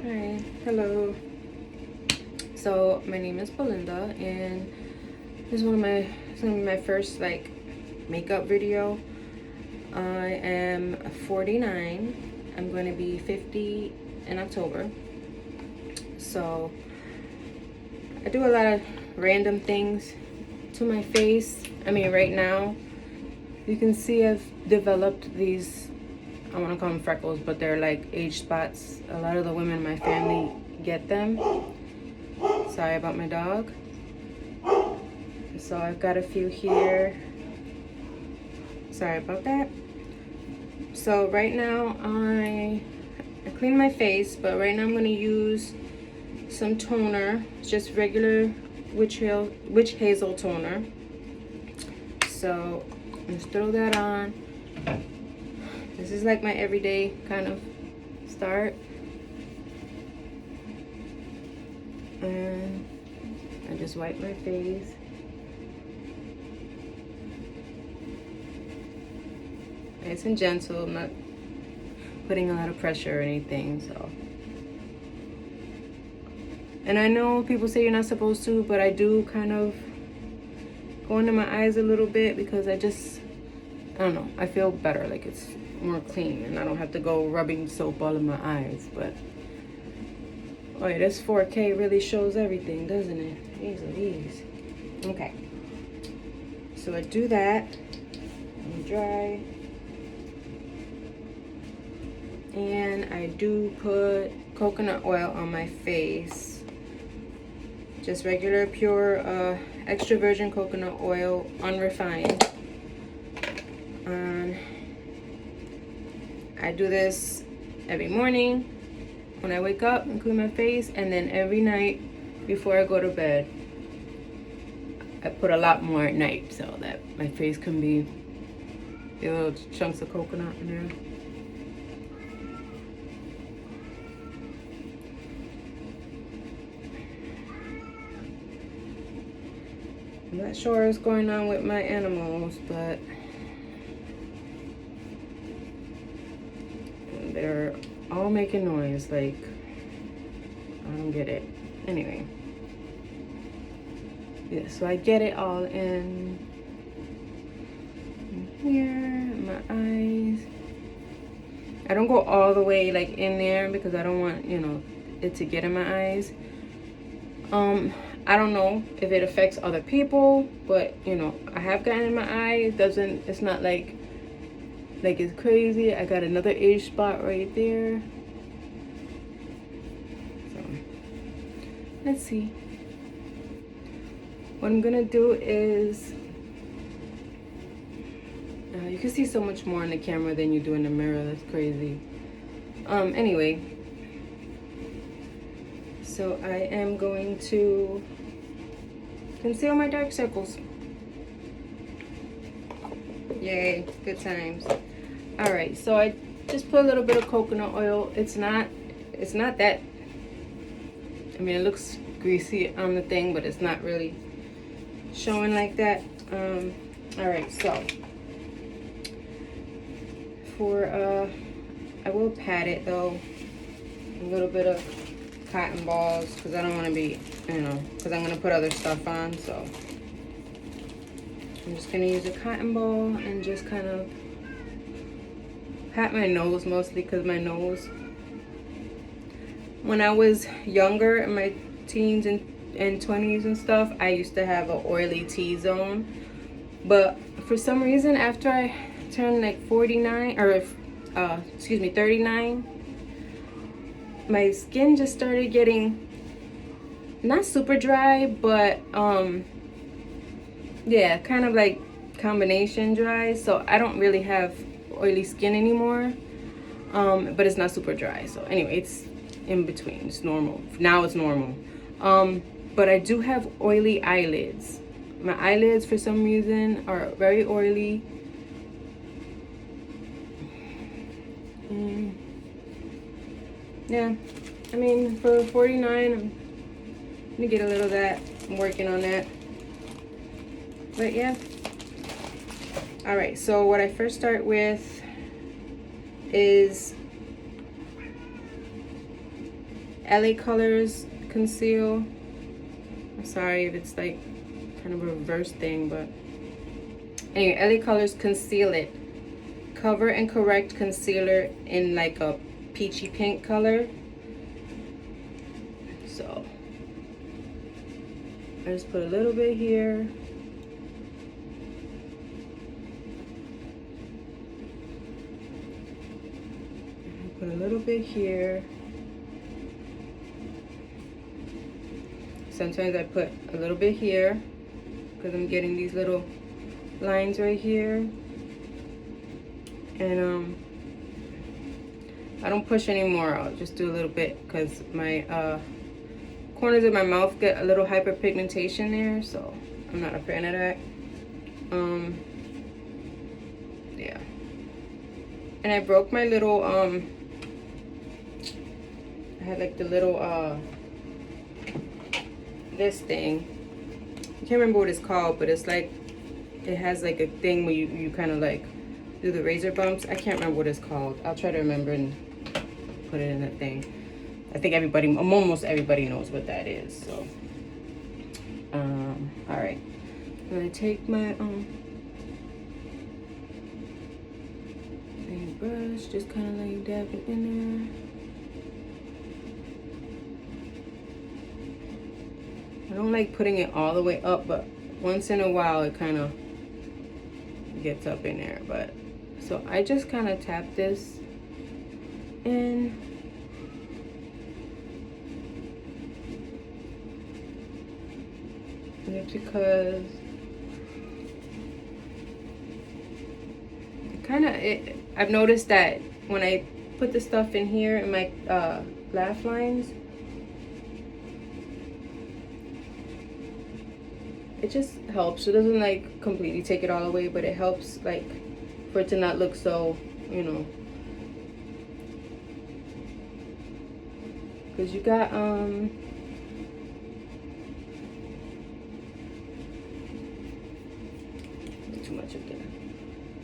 Hi, hello. So my name is Belinda, and this is some of my first like makeup video. I am 49. I'm going to be 50 in October. So I do a lot of random things to my face. I mean, right now you can see I've developed these. I want to call them freckles, but they're like age spots. A lot of the women in my family get them. Sorry about my dog. So I've got a few here. Sorry about that. So right now I clean my face, but right now I'm going to use some toner. It's just regular witch hazel toner. So let's throw that on. This is like my everyday kind of start. And I just wipe my face. Nice and gentle. I'm not putting a lot of pressure or anything, so. And I know people say you're not supposed to, but I do kind of go into my eyes a little bit because I don't know, I feel better, like it's more clean and I don't have to go rubbing soap all in my eyes. But oh yeah, this 4K really shows everything, doesn't it? These. Okay. So I do that. I'm dry. And I do put coconut oil on my face. Just regular, pure, extra virgin coconut oil, unrefined. I do this every morning when I wake up and clean my face, and then every night before I go to bed. I put a lot more at night so that my face can be little chunks of coconut in there. I'm not sure what's going on with my animals, but they're all making noise. Like, I don't get it. Anyway. Yeah, so I get it all in here, my eyes. I don't go all the way like in there because I don't want, it to get in my eyes. I don't know if it affects other people, but I have gotten in my eye. It's not like it's crazy. I got another age spot right there. So let's see. What I'm gonna do is you can see so much more on the camera than you do in the mirror. That's crazy. Anyway, so I am going to conceal my dark circles. Yay, good times. All right, so I just put a little bit of coconut oil. It's not that, I mean, it looks greasy on the thing, but it's not really showing like that. All right, so I will pat it though, a little bit of cotton balls, because I don't want to be, because I'm going to put other stuff on. So I'm just going to use a cotton ball and just kind of pat my nose, mostly because my nose, when I was younger in my teens and 20s and stuff, I used to have an oily T-zone. But for some reason, after I turned like 39, or 39, my skin just started getting not super dry, but yeah, kind of like combination dry. So I don't really have oily skin anymore, but it's not super dry. So anyway, it's in between. It's normal now. It's normal. But I do have oily eyelids. My eyelids for some reason are very oily. Yeah, I mean, for 49, I'm gonna get a little of that. I'm working on that. But yeah. All right, so what I first start with is LA Colors Conceal. I'm sorry if it's like kind of a reverse thing, but anyway, LA Colors Conceal It. Cover and Correct Concealer in like a peachy pink color. So I just put a little bit here. Put a little bit here. Sometimes I put a little bit here because I'm getting these little lines right here. And I don't push anymore. I'll just do a little bit because my corners of my mouth get a little hyperpigmentation there, so I'm not a fan of that. Yeah. And I broke my little I had like the little this thing. I can't remember what it's called, but it's like it has like a thing where you kind of like do the razor bumps. I can't remember what it's called. I'll try to remember and put it in the thing. I think almost everybody knows what that is. So all right, I'm gonna take my brush, just kind of like dab it in there. I don't like putting it all the way up, but once in a while it kind of gets up in there. But so I just kind of tap this in. Because I've noticed that when I put the stuff in here in my laugh lines, it just helps. It doesn't like completely take it all away, but it helps like for it to not look so, you know, because you got too much of that.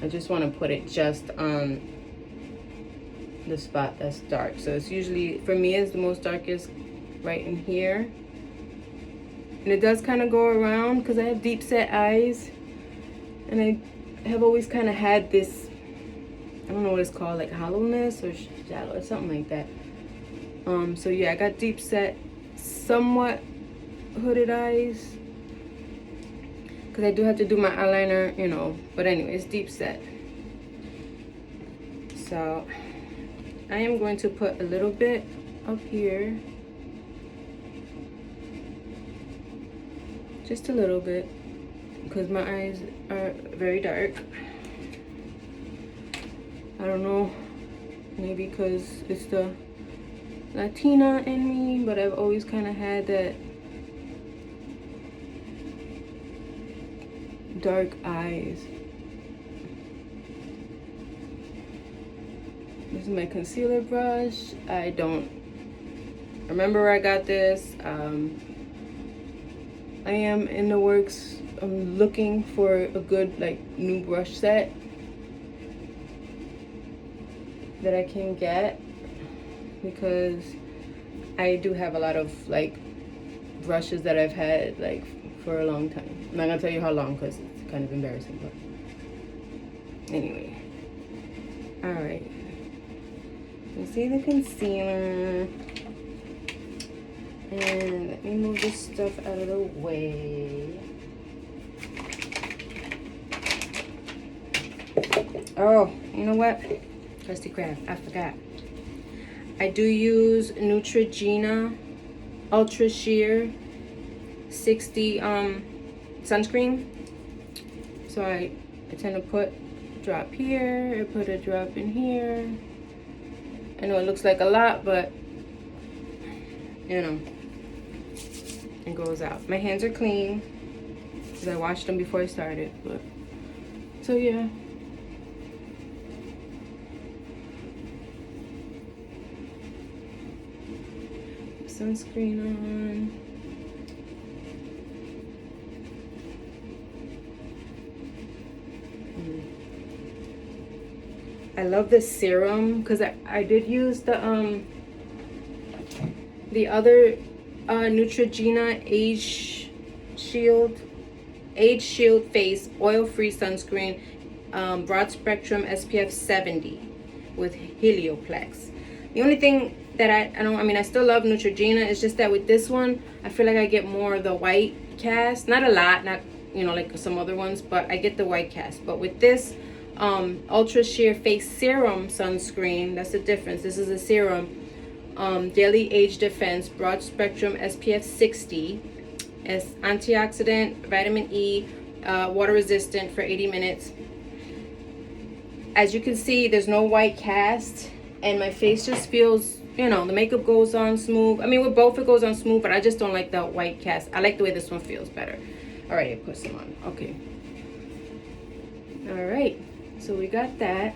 I just want to put it just on the spot that's dark. So it's usually, for me, is the most darkest right in here. And it does kind of go around because I have deep set eyes. And I have always kind of had this, I don't know what it's called, like hollowness or shallow or something like that. So yeah, I got deep set, somewhat hooded eyes. Because I do have to do my eyeliner, you know. But anyway, it's deep set. So I am going to put a little bit up here. Just a little bit. Because my eyes are very dark. I don't know. Maybe because it's the Latina in me. But I've always kind of had that dark eyes. This is my concealer brush. I don't remember where I got this. I am in the works. I'm looking for a good like new brush set that I can get, because I do have a lot of like brushes that I've had like for a long time. I'm not gonna tell you how long because it's kind of embarrassing, but anyway. All right, you see the concealer, and let me move this stuff out of the way. Oh, you know what, Krusty Krab, I forgot. I do use Neutrogena Ultra Sheer 60 sunscreen. So I tend to put a drop here, I put a drop in here. I know it looks like a lot, but you know, it goes out. My hands are clean because I washed them before I started, but so yeah. Sunscreen on. I love this serum because I did use the the other Neutrogena Age Shield Face Oil-Free Sunscreen, Broad Spectrum SPF 70 with Helioplex. The only thing that I still love Neutrogena. It's just that with this one, I feel like I get more of the white cast. Not a lot, not, you know, like some other ones, but I get the white cast. But with this Ultra Sheer Face Serum Sunscreen, that's the difference. This is a serum. Daily Age Defense, Broad Spectrum SPF 60. It's antioxidant, vitamin E, water resistant for 80 minutes. As you can see, there's no white cast, and my face just feels, you know, the makeup goes on smooth. I mean, with both it goes on smooth, but I just don't like the white cast. I like the way this one feels better. All right, I put some on. Okay. All right, so we got that.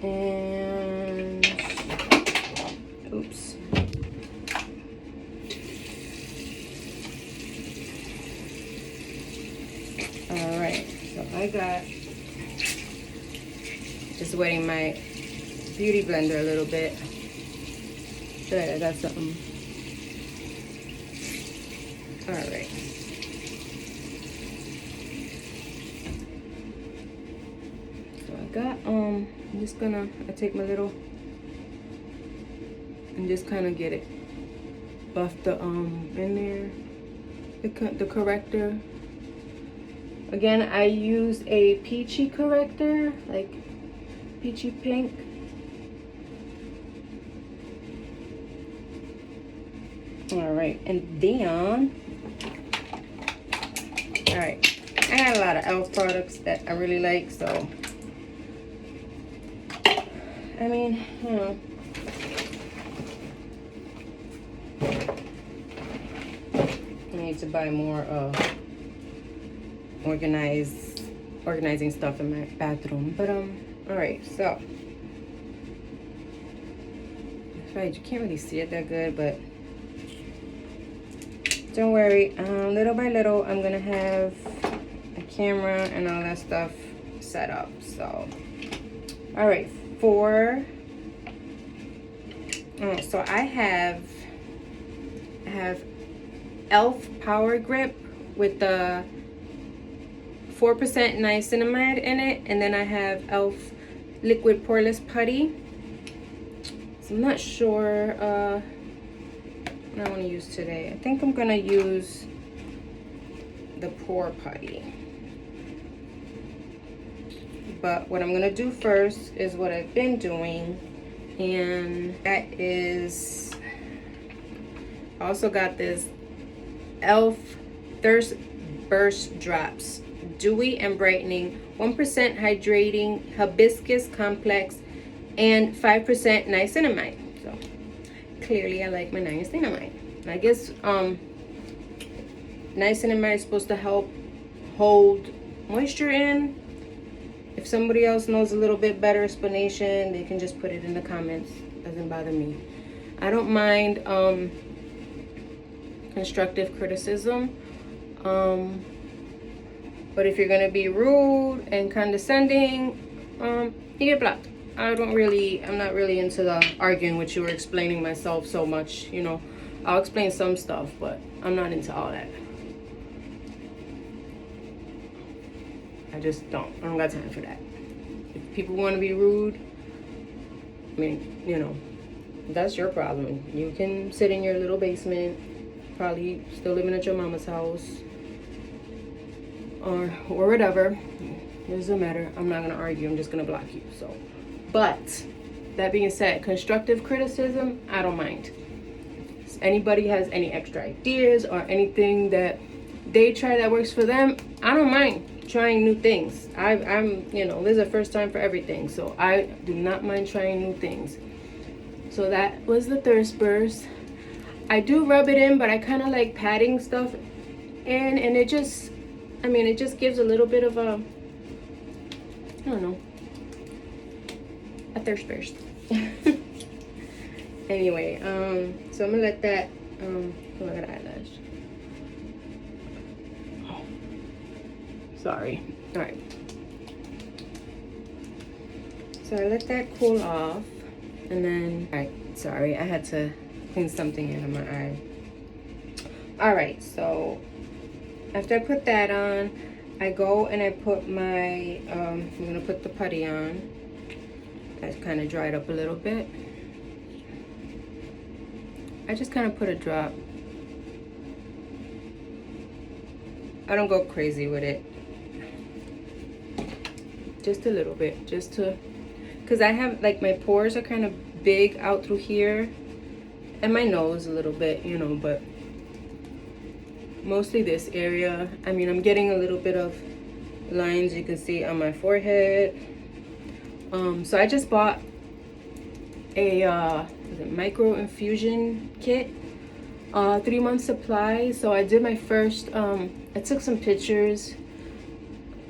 And oops. All right, so I got, just wetting my beauty blender a little bit. Good, I got something. All right. So I got, I'm just gonna, I take my little, and just kind of get it, buff the, in there, the corrector. Again, I use a peachy corrector, like peachy pink. All right, and then, all right, I got a lot of e.l.f. products that I really like, so, I mean, you know, I need to buy more organizing stuff in my bathroom. But all right, so that's right, you can't really see it that good, but don't worry, little by little I'm gonna have a camera and all that stuff set up. So all right, so I have e.l.f. Power Grip with the 4% niacinamide in it, and then I have e.l.f. Liquid Poreless Putty. So I'm not sure what I want to use today. I think I'm gonna use the Pore Putty. But what I'm gonna do first is what I've been doing, and that is, I also got this e.l.f. Thirst Burst Drops, dewy and brightening, 1% hydrating hibiscus complex, and 5% niacinamide. So clearly I like my niacinamide. I guess niacinamide is supposed to help hold moisture in. If somebody else knows a little bit better explanation, they can just put it in the comments. Doesn't bother me. I don't mind constructive criticism. But if you're gonna be rude and condescending, you get blocked. I'm not really into the arguing with you or explaining myself so much, you know. I'll explain some stuff, but I'm not into all that. I just don't. I don't got time for that. If people want to be rude, I mean, you know, that's your problem. You can sit in your little basement, probably still living at your mama's house, or whatever. It doesn't matter. I'm not gonna argue. I'm just gonna block you. So, but that being said, constructive criticism, I don't mind. If anybody has any extra ideas or anything that they try that works for them, I don't mind trying new things. I'm, you know, this is the first time for everything, so I do not mind trying new things. So that was the Thirst Burst. I do rub it in, but I kind of like patting stuff in, and it just, I mean, it just gives a little bit of a, I don't know, a thirst burst. Anyway, so I'm gonna let that, oh, I got an eyelash. Oh, sorry. All right. So I let that cool off, And then, all right, sorry, I had to clean something in my eye. All right, so after I put that on, I go and I put my, I'm gonna put the putty on. That's kind of dried up a little bit. I just kind of put a drop. I don't go crazy with it. Just a little bit, just to, because I have, like, my pores are kind of big out through here. And my nose a little bit, you know, but mostly this area. I mean, I'm getting a little bit of lines, you can see, on my forehead. So I just bought a micro infusion kit, 3-month supply. So I did my first, I took some pictures.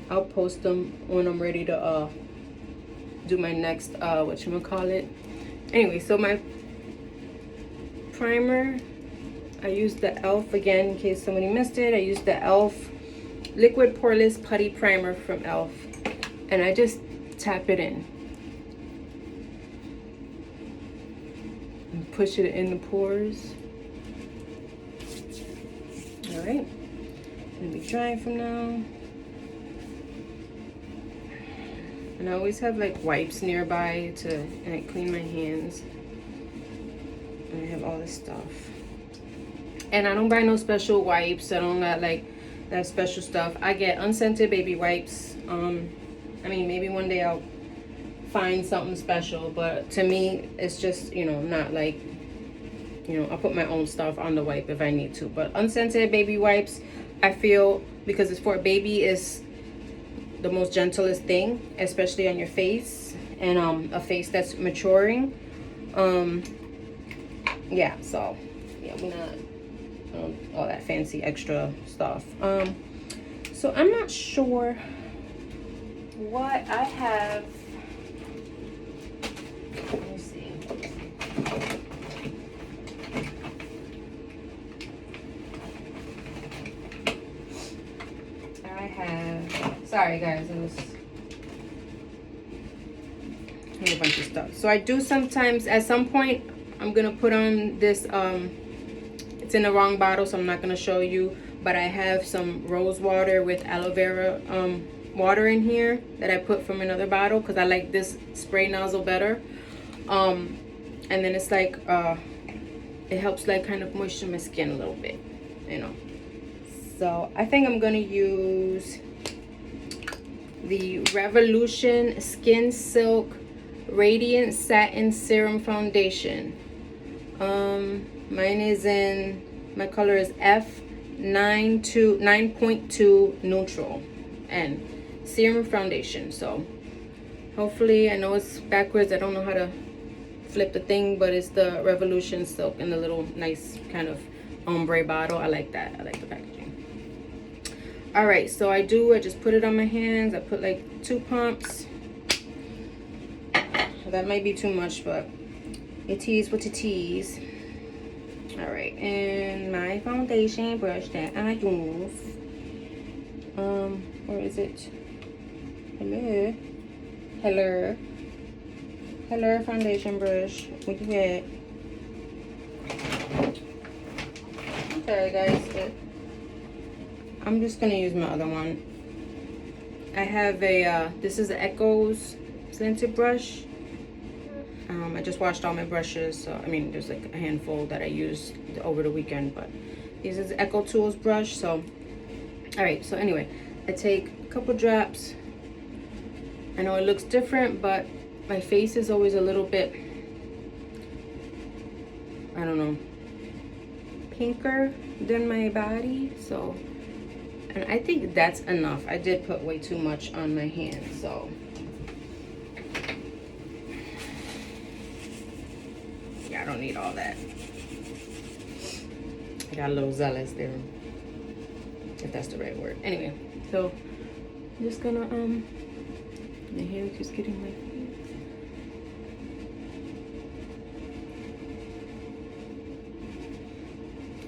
I'll post them when I'm ready to do my next whatchamacallit. Anyway, so my primer, I used the e.l.f. again, in case somebody missed it. I used the e.l.f. Liquid Poreless Putty Primer from e.l.f. and I just tap it in and push it in the pores. All right, gonna be drying from now. And I always have like wipes nearby to clean my hands. And I have all this stuff. And I don't buy no special wipes. I don't got like that special stuff. I get unscented baby wipes. I mean, maybe one day I'll find something special, but to me, it's just, you know, not like, you know, I'll put my own stuff on the wipe if I need to. But unscented baby wipes, I feel, because it's for a baby, is the most gentlest thing, especially on your face, and a face that's maturing. Yeah, so yeah, we're not all that fancy extra stuff. So I'm not sure what I have. Let me see. I have, sorry guys, it was a bunch of stuff. So I do sometimes, at some point, I'm gonna put on this, it's in the wrong bottle, so I'm not gonna show you, but I have some rose water with aloe vera water in here that I put from another bottle because I like this spray nozzle better. And then it's like, it helps like kind of moisture my skin a little bit, you know. So I think I'm gonna use the Revolution Skin Silk Radiant Satin Serum Foundation. Mine is in, my color is F9.2 Neutral and Serum Foundation. So hopefully, I know it's backwards, I don't know how to flip the thing, but it's the Revolution Silk in the little nice kind of ombre bottle. I like that. I like the packaging. All right, so I just put it on my hands. I put like 2 pumps. That might be too much, but it is what it is. All right, and my foundation brush that I use, where is it? Hello foundation brush. Where you at? Sorry guys, I'm just gonna use my other one. I have a this is the Echoes scented brush. I just washed all my brushes, so I mean there's like a handful that I used over the weekend, but this is the Echo Tools brush. So all right, so anyway, I take a couple drops. I know it looks different, but my face is always a little bit, I don't know, pinker than my body, so, and I think that's enough. I did put way too much on my hands, so yeah, I don't need all that. I got a little zealous there, if that's the right word. Anyway, so I'm just gonna my hair keeps getting my face.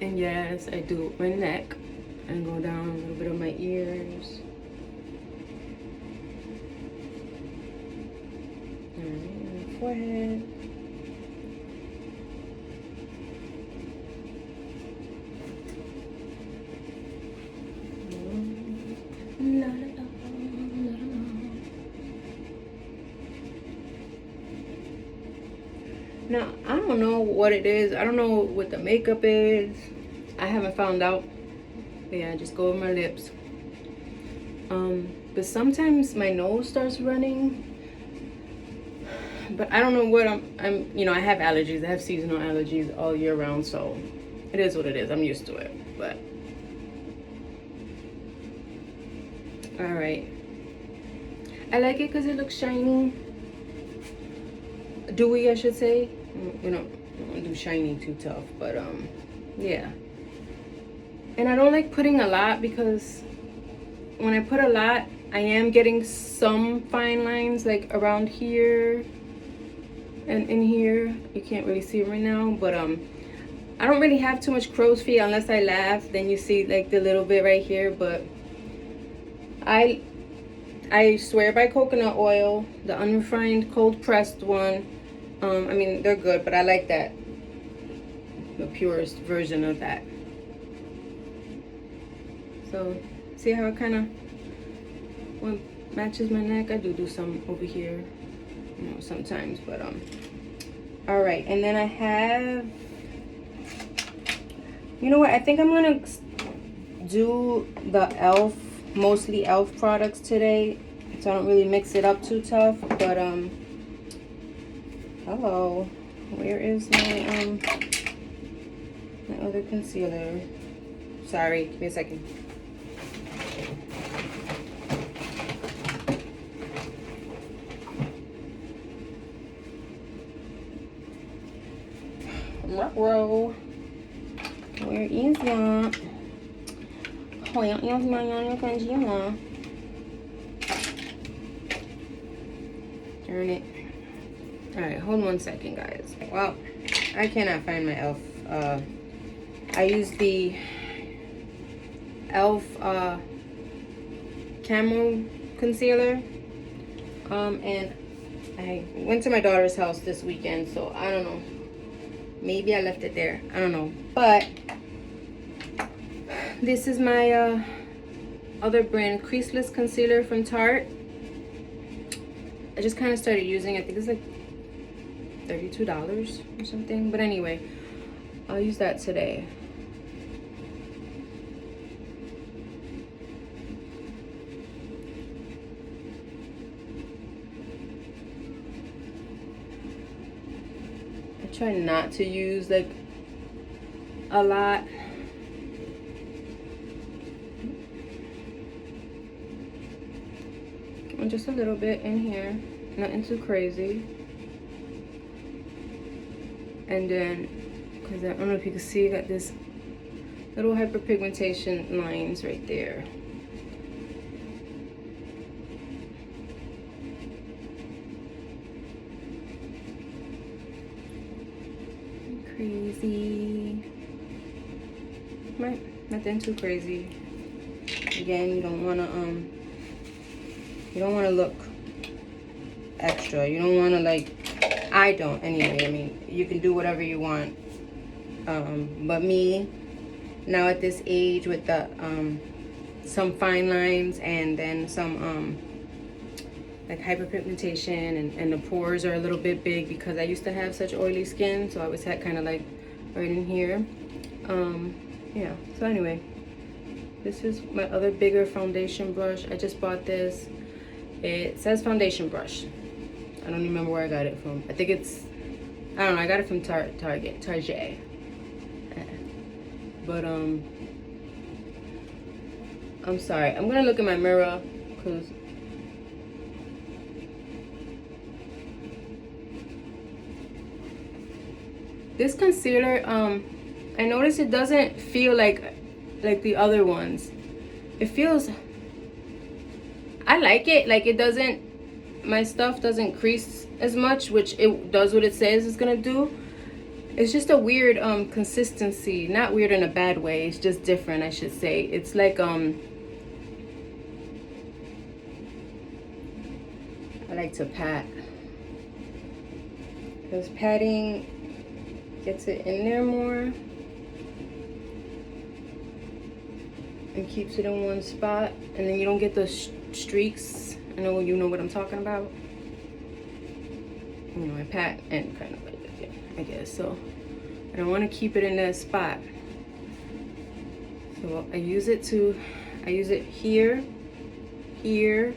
And yes, I do my neck and go down a little bit of my ears. Alright, my forehead. Now, I don't know what it is. I don't know what the makeup is. I haven't found out. But yeah, just go over my lips. But sometimes my nose starts running. But I don't know what I'm you know, I have allergies. I have seasonal allergies all year round, so it is what it is. I'm used to it. But all right. I like it because it looks shiny. Dewy, I should say. We don't do shiny too tough, but yeah. And I don't like putting a lot because when I put a lot, I am getting some fine lines like around here and in here. You can't really see it right now, but I don't really have too much crow's feet unless I laugh. Then you see like the little bit right here, but I swear by coconut oil, the unrefined cold pressed one. I mean, they're good, but I like that, the purest version of that. So, see how it kind of matches my neck? I do some over here, you know, sometimes, but all right. And then I have, you know what? I think I'm gonna do the e.l.f. mostly e.l.f. products today, so I don't really mix it up too tough. But hello, where is my other concealer? Sorry, give me a second. Ruh-roh. Where is that? Where is my other concealer? Darn it. Alright, hold 1 second, guys. Well, I cannot find my e.l.f. I use the e.l.f. Camo concealer. And I went to my daughter's house this weekend, so I don't know. Maybe I left it there. I don't know. But this is my other brand, Creaseless Concealer from Tarte. I just kind of started using it. I think it's like $32 or something. But anyway, I'll use that today. I try not to use like a lot. And just a little bit in here, nothing too crazy. And then, because I don't know if you can see, got this little hyperpigmentation lines right there. Crazy. Right, nothing too crazy. Again, you don't wanna look extra. You don't wanna, like, I don't anyway. I mean, you can do whatever you want. But me, now at this age with the some fine lines and then some like hyperpigmentation and the pores are a little bit big because I used to have such oily skin, so I always had kind of like right in here. Yeah, so anyway, this is my other bigger foundation brush. I just bought this. It says foundation brush. I don't even remember where I got it from. I think it's, I don't know, I got it from Target. But I'm sorry. I'm gonna look in my mirror because this concealer, I noticed it doesn't feel like the other ones. It feels, I like it. Like it doesn't, my stuff doesn't crease as much, which it does what it says it's gonna do. It's just a weird consistency. Not weird in a bad way. It's just different, I should say. It's like I like to pat, because patting gets it in there more and keeps it in one spot, and then you don't get those streaks. I know you know what I'm talking about. You know, I pat and kind of like this. Yeah. I guess. So I don't want to keep it in that spot. So I use it here, here,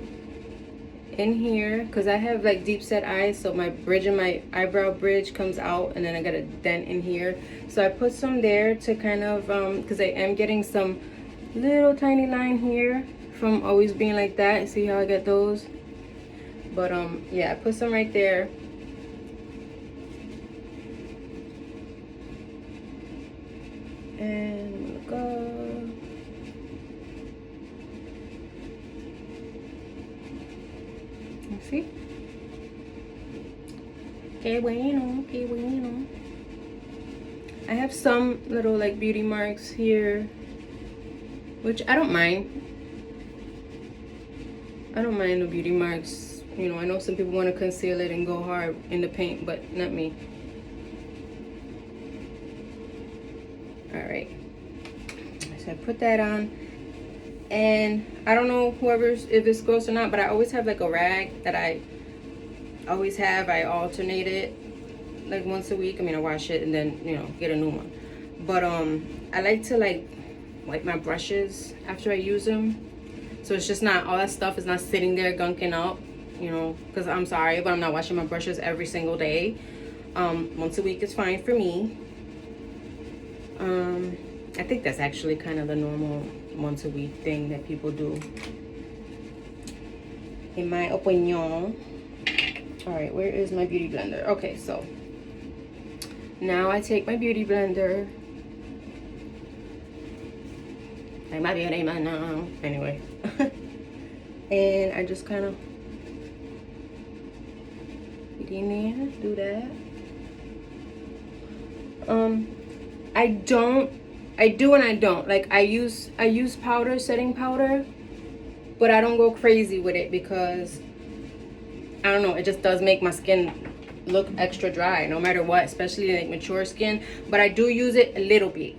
in here, because I have like deep set eyes, so my bridge and my eyebrow bridge comes out, and then I got a dent in here. So I put some there to kind of because I am getting some little tiny line here from always being like that. See how I get those? But yeah, I put some right there. And I'm gonna go. See? Que bueno, que bueno. I have some little like beauty marks here, which I don't mind. I don't mind the beauty marks. You know, I know some people want to conceal it and go hard in the paint, but not me. All right. So I put that on. And I don't know if it's gross or not, but I always have like a rag that I always have. I alternate it like once a week. I mean, I wash it and then, you know, get a new one. But I like to like wipe my brushes after I use them, so it's just not, all that stuff is not sitting there gunking up, you know, because I'm sorry, but I'm not washing my brushes every single day. Once a week is fine for me. I think that's actually kind of the normal once a week thing that people do, in my opinion. All right, where is my beauty blender? Okay, so now I take my beauty blender, like my beauty blender, anyway, and I just kind of get in there, do that. I do and I don't. Like I use powder, setting powder, but I don't go crazy with it because I don't know, it just does make my skin look extra dry no matter what, especially like mature skin. But I do use it a little bit.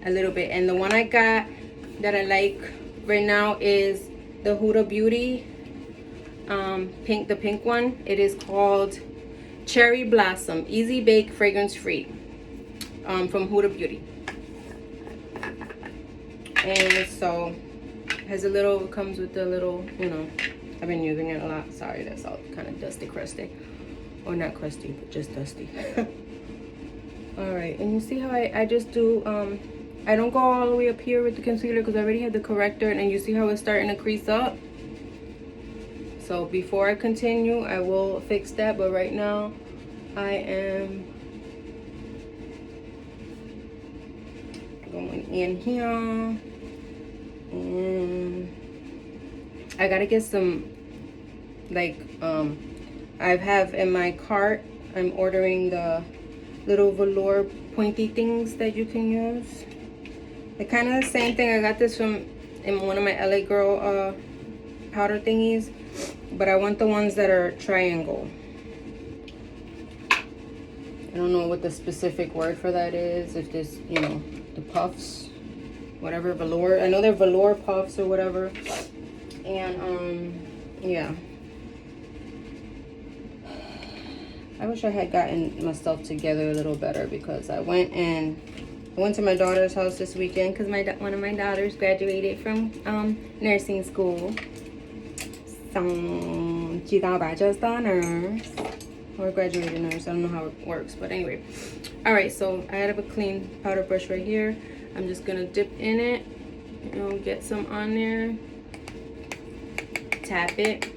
And the one I got that I like right now is the Huda Beauty the pink one. It is called Cherry Blossom Easy Bake Fragrance Free, from Huda Beauty. And so has a little, comes with the little, you know, I've been using it a lot. Sorry, that's all kind of dusty, crusty, or not crusty, but just dusty. All right, and you see how I just do I don't go all the way up here with the concealer because I already have the corrector, and you see how it's starting to crease up. So before I continue, I will fix that, but right now I am going in here. And I gotta get some, like, I have in my cart, I'm ordering the little velour pointy things that you can use. They're kind of the same thing. I got this from in one of my LA Girl powder thingies, but I want the ones that are triangle. I don't know what the specific word for that is. If this, you know, the puffs, whatever, velour. I know they're velour puffs or whatever. And yeah. I wish I had gotten myself together a little better, because I went to my daughter's house this weekend because one of my daughters graduated from nursing school. So she got a bachelor's nurse, or graduated nurse. I don't know how it works, but anyway. All right, so I have a clean powder brush right here. I'm just gonna dip in it, you know, get some on there, tap it.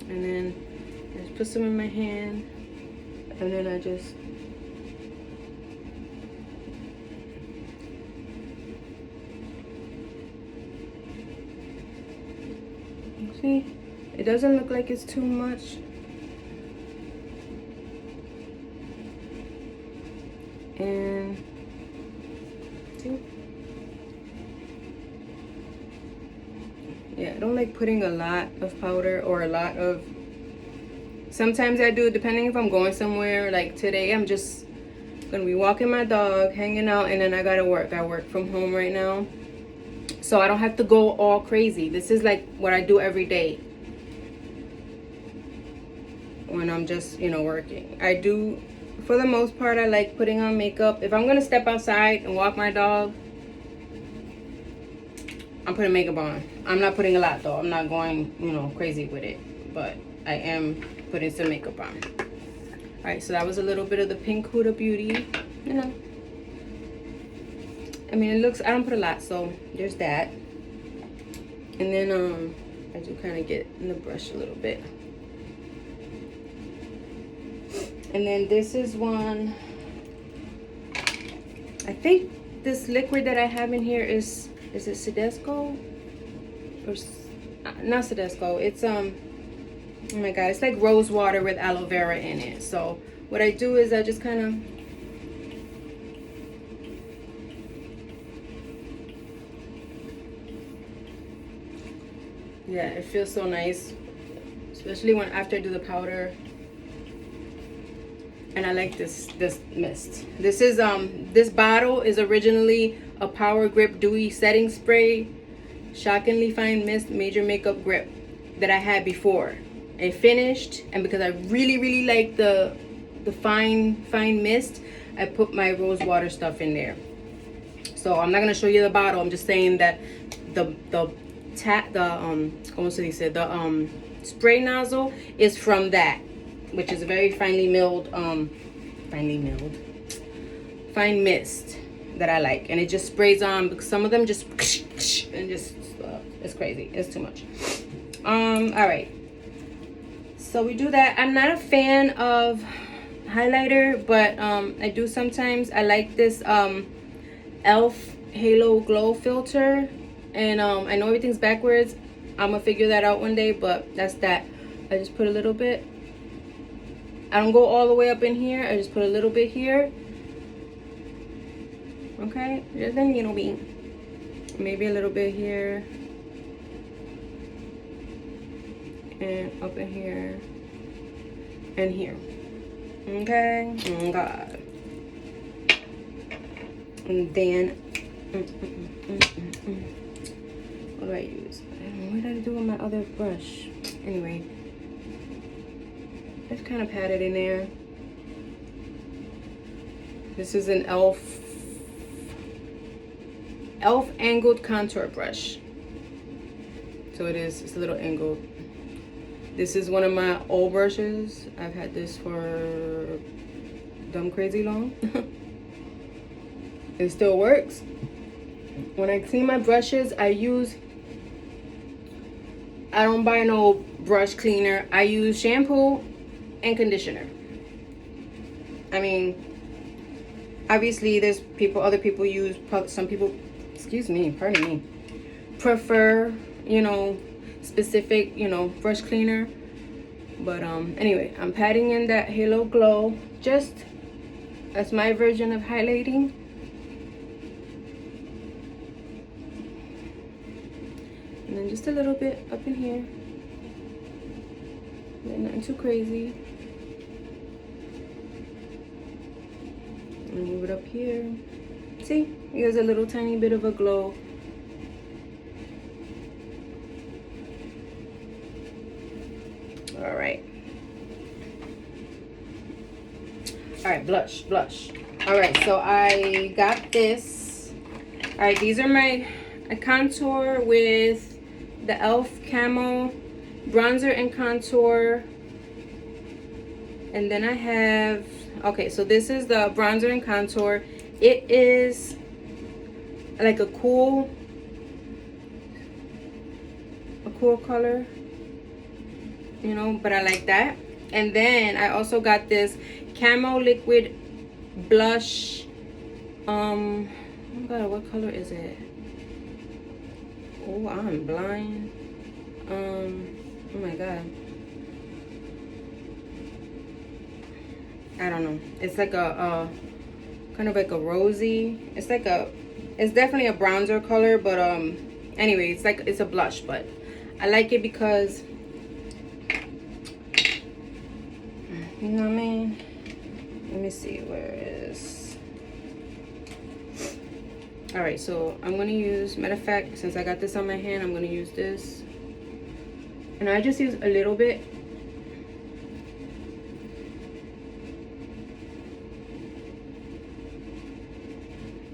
And then I just put some in my hand, and then I just see, it doesn't look like it's too much. And see, yeah, I don't like putting a lot of powder or a lot of, sometimes I do, depending if I'm going somewhere. Like today, I'm just gonna be walking my dog, hanging out, and then I gotta work. I work from home right now, So I don't have to go all crazy. This is like what I do every day when I'm just, you know, working. I do, for the most part, I like putting on makeup. If I'm gonna step outside and walk my dog, I'm putting makeup on. I'm not putting a lot though. I'm not going, you know, crazy with it, but I am putting some makeup on. All right, so that was a little bit of the Pink Huda Beauty, you know. I mean, it looks, I don't put a lot, so there's that. And then I do kind of get in the brush a little bit. And then this is one, I think this liquid that I have in here is it Sedesco? Or, not Sedesco, it's, oh my God, it's like rose water with aloe vera in it. So what I do is I just kind of, yeah, it feels so nice, especially when after I do the powder. And I like this mist. This is this bottle is originally a Power Grip Dewy Setting Spray, Shockingly Fine Mist Major Makeup Grip that I had before. It finished, and because I really like the fine mist, I put my rose water stuff in there. So I'm not gonna show you the bottle. I'm just saying that the ¿cómo se dice? The spray nozzle is from that, which is a very fine mist that I like, and it just sprays on, because some of them just and just it's crazy. It's too much. All right, so we do that. I'm not a fan of highlighter, but I do sometimes. I like this e.l.f. Halo Glow filter, and I know everything's backwards. I'm gonna figure that out one day, but that's that. I just put a little bit. I don't go all the way up in here. I just put a little bit here. Okay, just a little bit. Maybe a little bit here. And up in here. And here. Okay. Oh God. And then, what do I use? What did I do with my other brush? Anyway. It's kind of padded in there. This is an e.l.f. angled contour brush. So it's a little angled. This is one of my old brushes. I've had this for dumb crazy long. It still works. When I clean my brushes, I don't buy no brush cleaner. I use shampoo and conditioner. I mean, obviously there's other people use, some people, pardon me, prefer, you know, specific, you know, brush cleaner. But anyway, I'm patting in that Halo Glow. Just, that's my version of highlighting. And then just a little bit up in here. Nothing too crazy. And move it up here. See, here's a little tiny bit of a glow. All right. All right, blush. All right, so I got this. All right, these are I contour with the e.l.f. Camo bronzer and contour. And then I have, okay, so this is the bronzer and contour. It is like a cool color, you know, but I like that. And then I also got this Camo liquid blush. Oh God, what color is it? Oh, I'm blind. Oh my God. I don't know. It's like a kind of like a rosy. It's definitely a bronzer color, but anyway, it's a blush, but I like it because, you know what I mean? Let me see, where is, All right, so I'm gonna use, matter of fact, since I got this on my hand, I'm gonna use this. And I just use a little bit.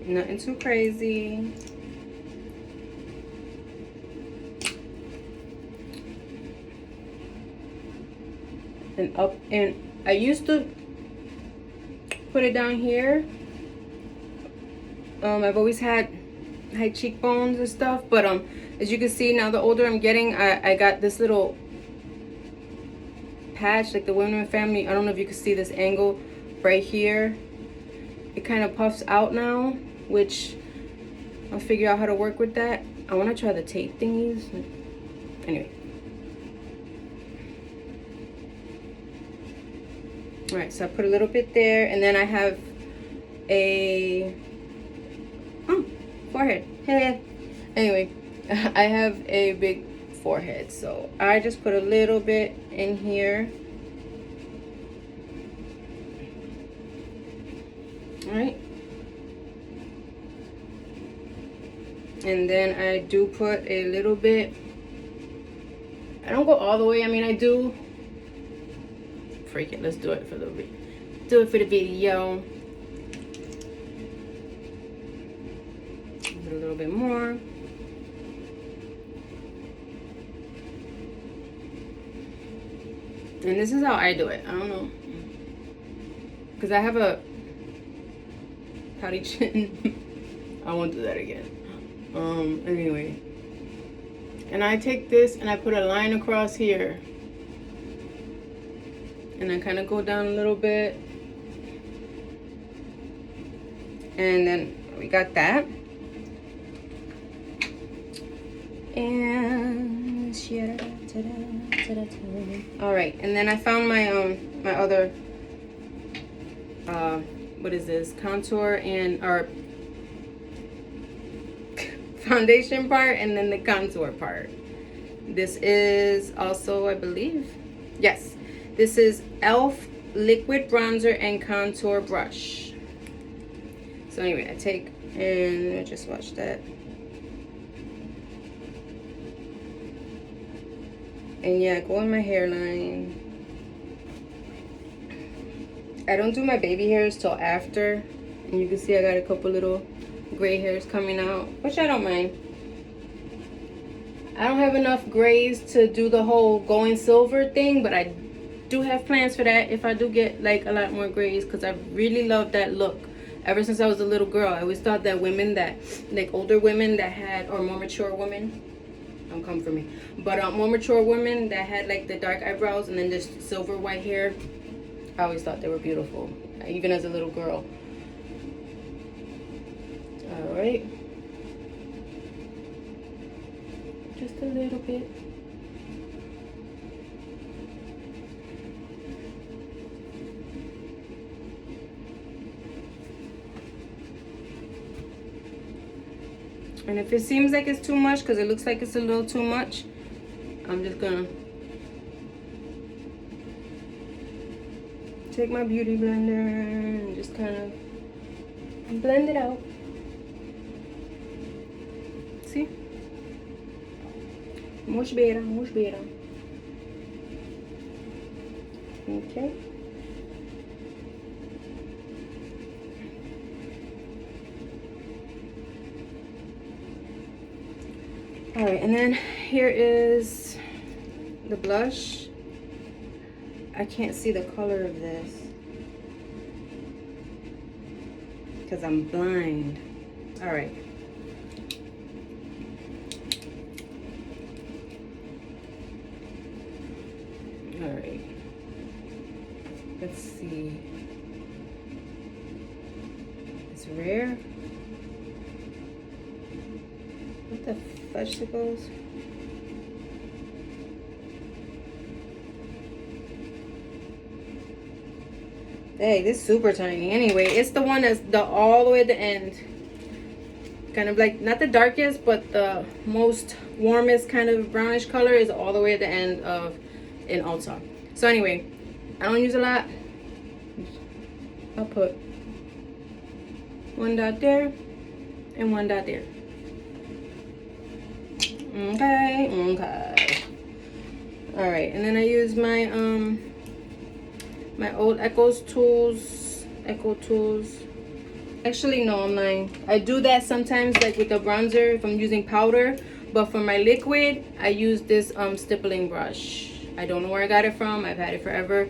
Nothing too crazy. And up, and I used to put it down here. I've always had high cheekbones and stuff, but as you can see now, the older I'm getting, I got this little patch, like the Women Family. I don't know if you can see this angle right here. It kind of puffs out now, which I'll figure out how to work with that. I want to try the tape thingies. Anyway. All right, so I put a little bit there, and then I have a forehead. Anyway, I have a big forehead, so I just put a little bit in here. All right. And then I do put a little bit. I don't go all the way. I mean, I do. Freak it. Let's do it for the video. Put a little bit more. And this is how I do it. I don't know, because I have a pouty chin. I won't do that again. Anyway, and I take this and I put a line across here, and I kind of go down a little bit, and then we got that. And all right, and then I found my my other what is this, contour and or foundation part, and then the contour part. This is also, I believe, yes, this is e.l.f. liquid bronzer and contour brush. So anyway, I take and just watch that. And yeah, go in my hairline. I don't do my baby hairs till after. And you can see I got a couple little gray hairs coming out, which I don't mind. I don't have enough grays to do the whole going silver thing, but I do have plans for that if I do get like a lot more grays, because I really love that look. Ever since I was a little girl, I always thought that women that, like older women that had, or more mature women, don't come for me, but more mature women that had like the dark eyebrows and then just silver white hair, I always thought they were beautiful, even as a little girl. All right, just a little bit. And if it seems like it's too much, because it looks like it's a little too much, I'm just gonna take my beauty blender and just kind of blend it out. See? Much better, much better. Okay. All right, and then here is the blush. I can't see the color of this because I'm blind. All right. All right. Let's see. It's rare. What the vegetables? Hey, this is super tiny. Anyway, it's the one that's the all the way at the end. Kind of like, not the darkest, but the most warmest kind of brownish color is all the way at the end of in Ulta. So anyway, I don't use a lot. I'll put one dot there. and one dot there. Okay. All right, and then I use my my old Echo Tools. Actually, no, I'm lying. I do that sometimes, like with the bronzer, if I'm using powder. But for my liquid, I use this stippling brush. I don't know where I got it from. I've had it forever,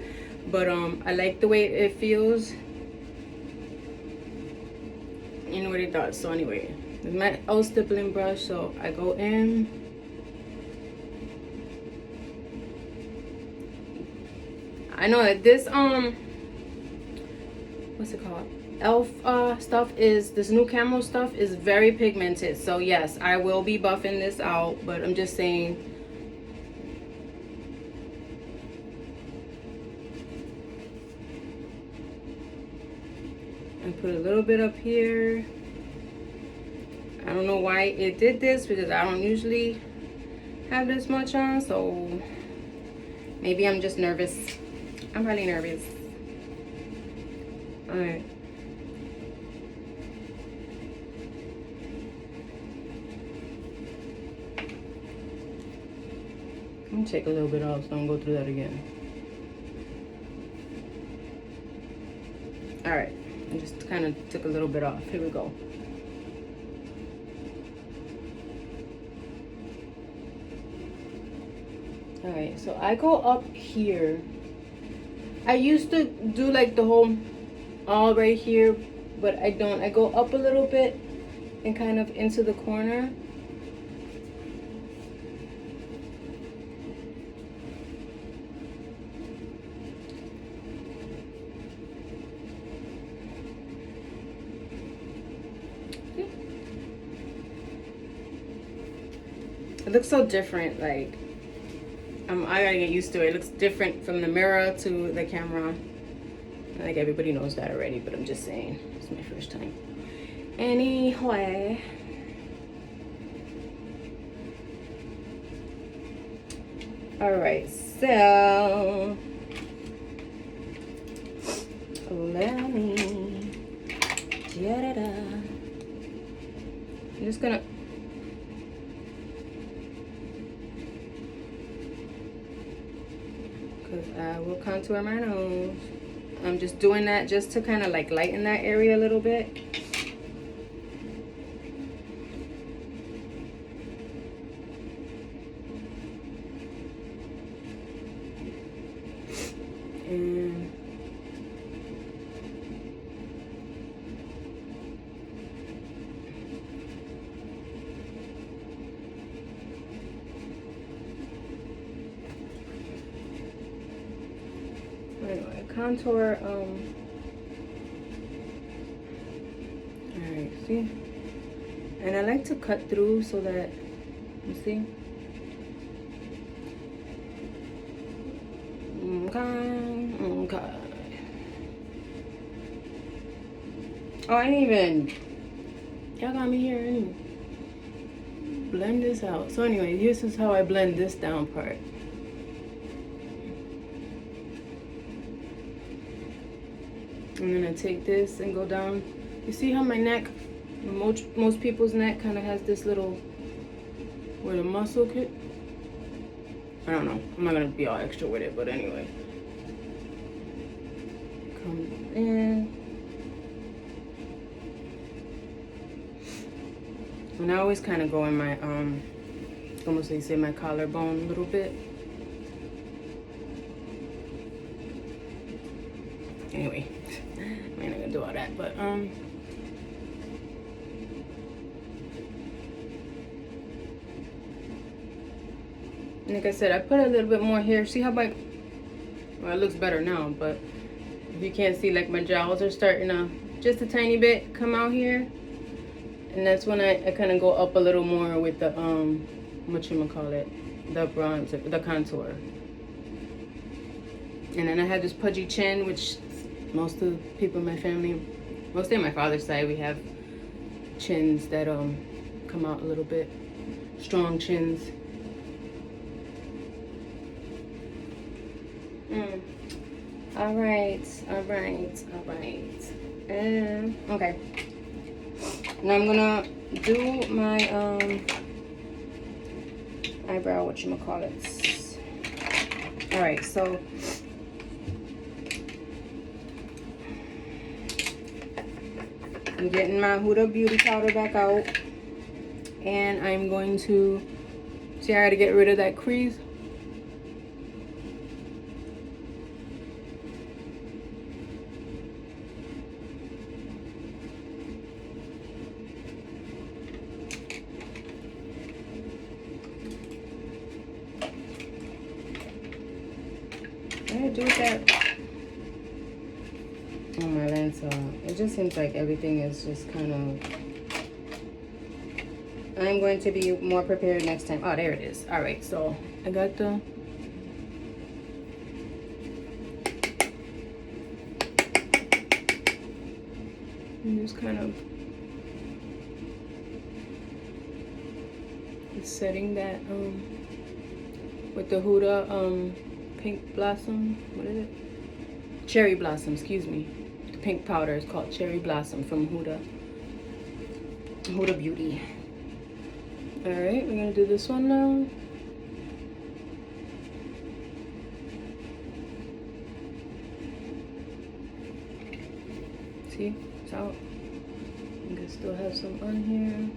but I like the way it feels. You know what it does. So anyway, with my old stippling brush, so I go in. I know that this what's it called? Elf stuff is, this new camo stuff is very pigmented. So yes, I will be buffing this out, but I'm just saying. And put a little bit up here. I don't know why it did this, because I don't usually have this much on, so maybe I'm just nervous. I'm probably nervous. All right. I'm gonna take a little bit off so I don't go through that again. All right, I just kind of took a little bit off. Here we go. All right, so I go up here. I used to do like the whole all right here, but I don't. I go up a little bit and kind of into the corner. It looks so different, like I gotta get used to it. It looks different from the mirror to the camera. I think everybody knows that already, but I'm just saying, it's my first time. Anyway. Alright, so let me get it up. I'm just gonna I will contour my nose. I'm just doing that just to kind of like lighten that area a little bit. And anyway, contour, alright, see? And I like to cut through so that, you see? Okay. Oh, I didn't even, y'all got me here anyway. Blend this out. So anyway, this is how I blend this down part. I'm gonna take this and go down. You see how my neck, most people's neck kind of has this little, where the muscle could, I don't know. I'm not gonna be all extra with it, but anyway. Come in. And I always kind of go in my, almost like say my collarbone a little bit. Anyway, I'm not gonna do all that, but like I said, I put a little bit more here. See how my, well, it looks better now, but if you can't see, like my jowls are starting to just a tiny bit come out here, and that's when I kind of go up a little more with the whatchamacallit, the bronzer, the contour. And then I have this pudgy chin, which most of the people in my family, mostly on my father's side, we have chins that come out a little bit, strong chins. All right. Okay. And I'm gonna do my eyebrow, whatchamacallits. Alright, so I'm getting my Huda Beauty powder back out. And I'm going to, see, I gotta get rid of that crease. I do that on my lens. It just seems like everything is just kind of. I'm going to be more prepared next time. Oh, there it is. All right, so I got the. I'm just kind of setting that with the Huda pink blossom. What is it? Cherry blossom. Excuse me. The pink powder is called Cherry Blossom from Huda Beauty. All right, we're gonna do this one now. See, it's out. I can still have some on here.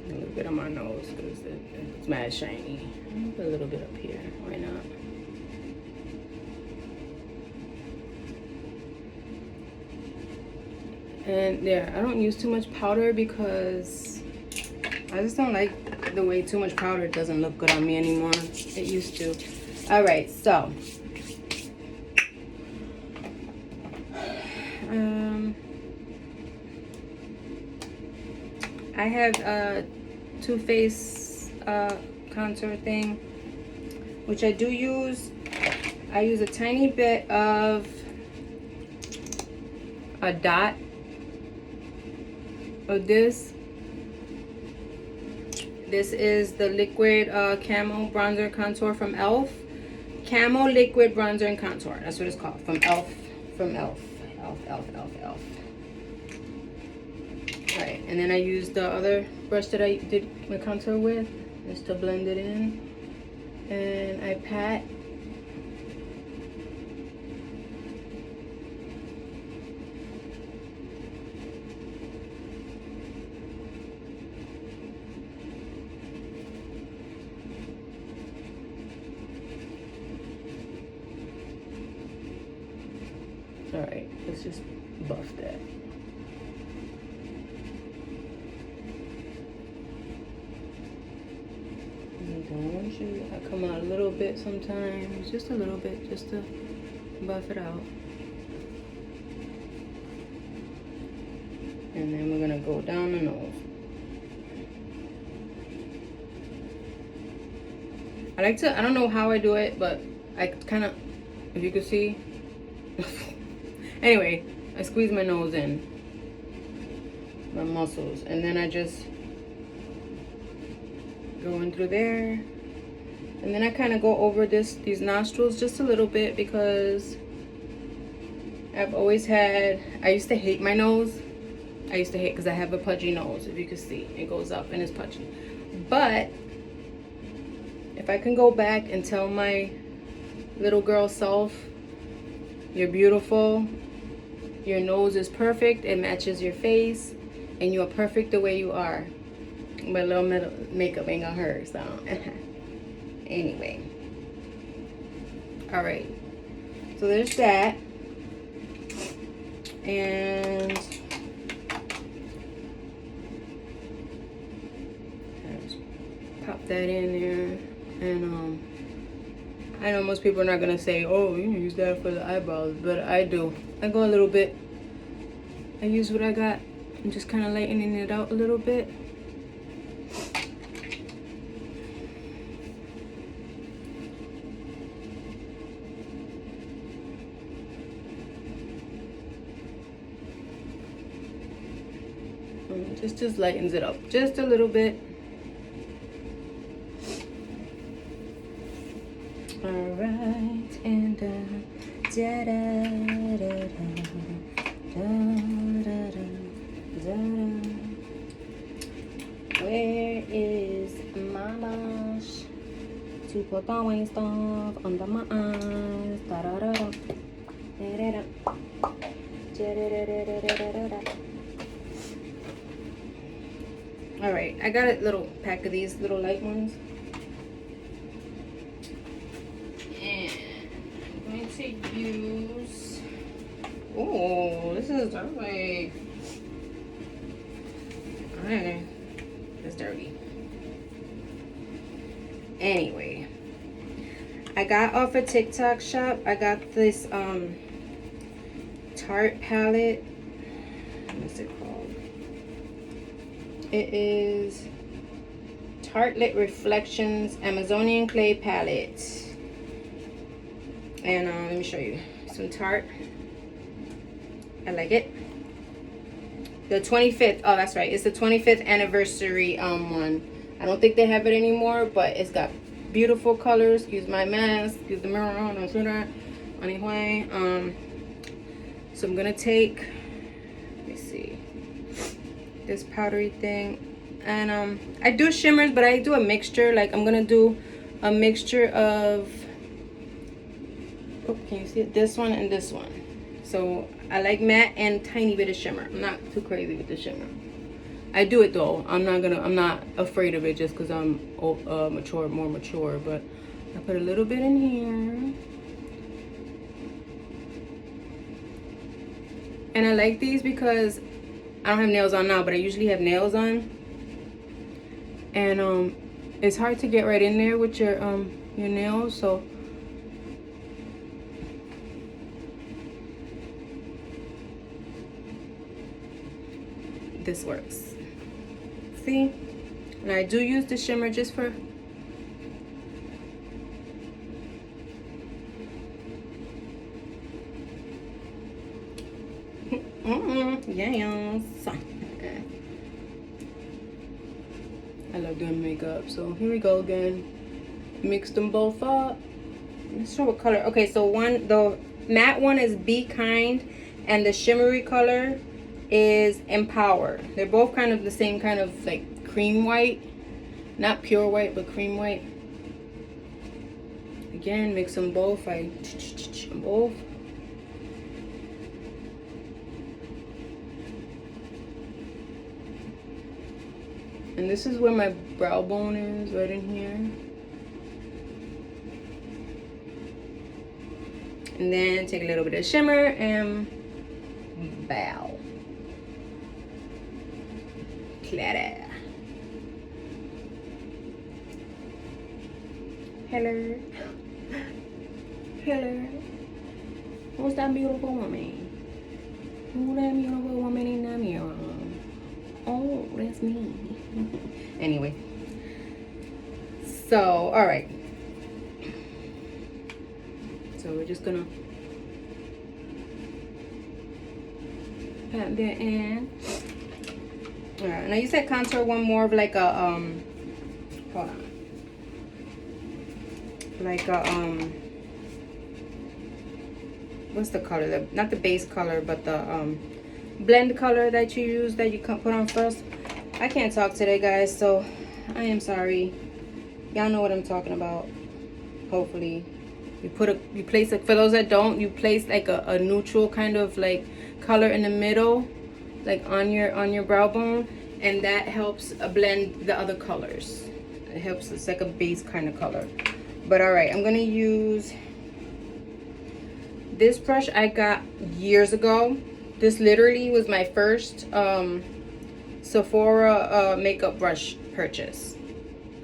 A little bit on my nose because it's mad shiny. I'll put a little bit up here. Why not? And yeah, I don't use too much powder because I just don't like the way too much powder doesn't look good on me anymore. It used to. All right, so I have a Too Faced contour thing, which I do use. I use a tiny bit of a dot of this. This is the liquid camo bronzer contour from e.l.f. Camo liquid bronzer and contour. That's what it's called. From e.l.f. From e.l.f. e.l.f. Alright, and then I used the other brush that I did my contour with just to blend it in. And I pat. Alright, let's just buff that. I come out a little bit sometimes, just a little bit, just to buff it out. And then we're gonna go down the nose. I don't know how I do it, but I kind of, if you could see. Anyway, I squeeze my nose in, my muscles, and then I just go in through there. And then I kind of go over these nostrils just a little bit because I've always had, I used to hate my nose. I used to hate because I have a pudgy nose, if you can see. It goes up and it's pudgy. But if I can go back and tell my little girl self, you're beautiful, your nose is perfect, it matches your face, and you're perfect the way you are. My little makeup ain't gonna hurt, so. Anyway. Alright. So there's that. And just pop that in there. And I know most people are not gonna say, oh, you use that for the eyebrows, but I do. I go a little bit. I use what I got and just kind of lightening it out a little bit. Just lightens it up just a little bit. Where is my blush to put the white stuff under my eyes? All right, I got a little pack of these little light ones, and I'm going to use. Oh, this is dirty. Okay, it's dirty. Anyway, I got off a TikTok shop. I got this Tarte palette. What's it called? It is Tartelette Reflections Amazonian Clay Palette. And let me show you some Tarte. I like it. The 25th, oh that's right, it's the 25th anniversary one. I don't think they have it anymore, but it's got beautiful colors. Excuse my mask, excuse the mirror, don't do that. Anyway, so I'm gonna take, let me see, this powdery thing, and I do shimmers, but I do a mixture. Like I'm gonna do a mixture of, oh, can you see it? This one and this one. So I like matte and tiny bit of shimmer. I'm not too crazy with the shimmer. I do it though. I'm not afraid of it just because I'm more mature. But I put a little bit in here. And I like these because I don't have nails on now, but I usually have nails on. And it's hard to get right in there with your nails, so this works. See? And I do use the shimmer just for yes. I love doing makeup. So here we go again. Mix them both up. Let's show what color. Okay, so the matte one is Be Kind, and the shimmery color is Empower. They're both kind of the same kind of like cream white, not pure white, but cream white. Again, mix them both. I them both. And this is where my brow bone is, right in here. And then take a little bit of shimmer and bow. Clatter. Hello. Hello. Who's that beautiful woman? Who's that beautiful woman in the mirror? Oh, that's me. Anyway. So, alright. So we're just gonna pat that in. Alright, and I use that contour one more of like a hold on. Like a what's the color? Not the base color, but the blend color that you use, that you can put on first. I can't talk today, guys, so I am sorry. Y'all know what I'm talking about. Hopefully. You place it, for those that don't, you place like a neutral kind of like color in the middle, like on your brow bone, and that helps blend the other colors. It helps, it's like a base kind of color. But all right, I'm gonna use this brush I got years ago. This literally was my first Sephora makeup brush purchase.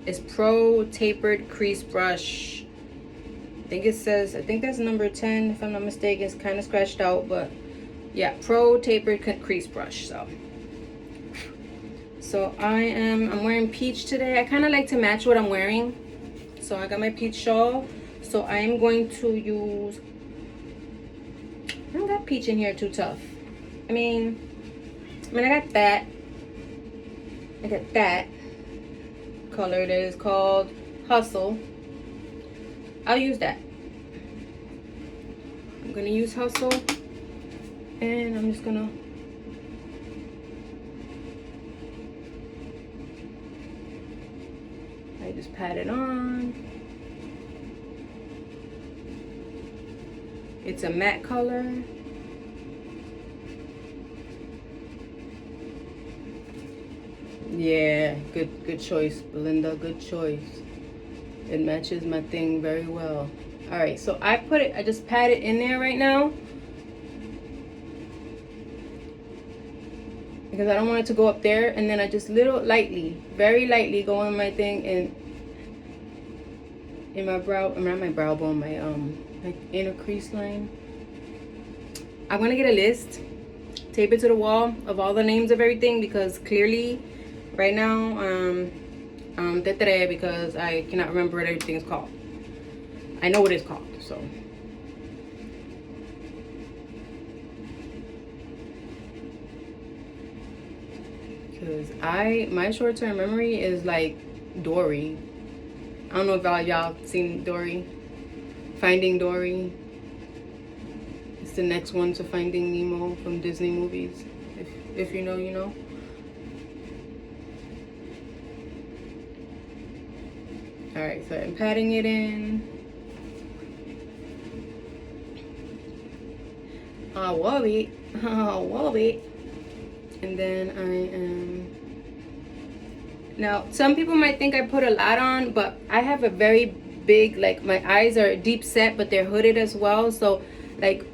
It's Pro Tapered Crease Brush. I think that's number 10 if I'm not mistaken. It's kind of scratched out, but yeah, Pro Tapered Crease Brush. So I'm wearing peach today. I kind of like to match what I'm wearing. So I got my peach shawl. So I am going to use, I don't got peach in here too tough. I mean I got that. I got that color that is called Hustle. I'll use that. gonna use Hustle, and I'm just gonna just pat it on. It's a matte color. Yeah, good choice, Belinda, good choice. It matches my thing very well. All right, so I just pat it in there right now because I don't want it to go up there, and then I just very lightly go on my thing and in my brow, not my brow bone, my inner crease line. I'm gonna get a list, tape it to the wall of all the names of everything, because clearly right now tetere, because I cannot remember what everything is called. I know what it's called, so. Because my short-term memory is like Dory. I don't know if y'all seen Dory. Finding Dory. It's the next one to Finding Nemo from Disney movies. If you know, you know. Alright, so I'm patting it in. Wobby. Wobby. And then I am... Now, some people might think I put a lot on, but I have a very big, like, my eyes are deep set, but they're hooded as well. So, like,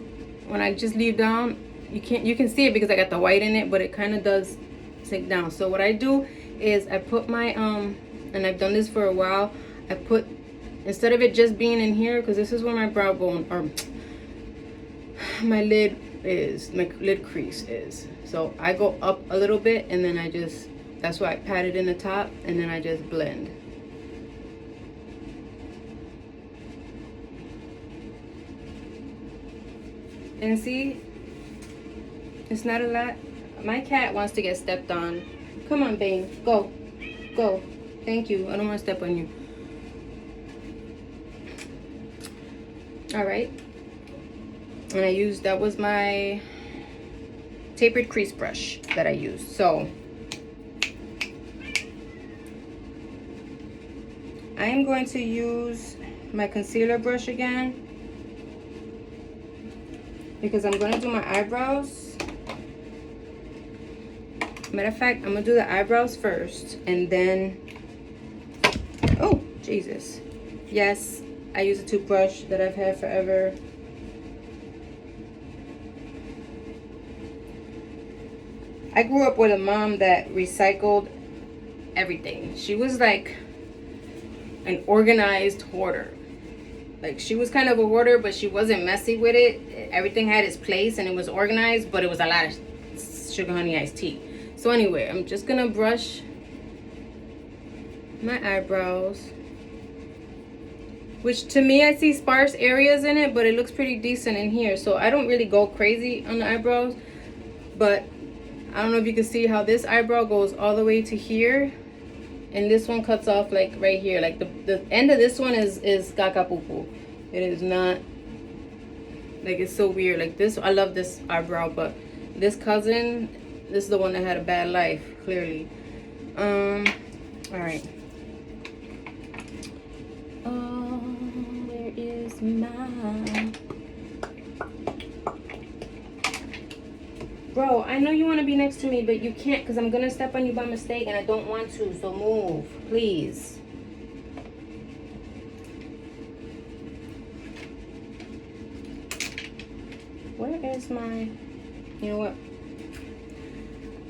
when I just leave down, you can see it because I got the white in it, but it kind of does sink down. So what I do is I put my, and I've done this for a while, I put, instead of it just being in here, because this is where my brow bone, or my lid crease is. So I go up a little bit, and then that's why I pat it in the top, and then I just blend. And see, it's not a lot. My cat wants to get stepped on. Come on, Bane, go. Thank you, I don't want to step on you. All right, and that was my tapered crease brush that I used. So I am going to use my concealer brush again, because I'm going to do my eyebrows. Matter of fact, I'm going to do the eyebrows first, and then, oh, Jesus. Yes, I use a toothbrush that I've had forever. I grew up with a mom that recycled everything. She was like an organized hoarder. Like, she was kind of a hoarder, but she wasn't messy with it. Everything had its place and it was organized, but it was a lot of sugar honey iced tea. So anyway, I'm just gonna brush my eyebrows, which to me, I see sparse areas in it, but it looks pretty decent in here. So I don't really go crazy on the eyebrows, but I don't know if you can see how this eyebrow goes all the way to here, and this one cuts off like right here. Like the end of this one is kakapupu. It is not, like, it's so weird. Like this, I love this eyebrow, but this cousin, this is the one that had a bad life, clearly. All right. Where is my... Bro, I know you want to be next to me, but you can't, because I'm going to step on you by mistake, and I don't want to, so move, please. Where is my... You know what?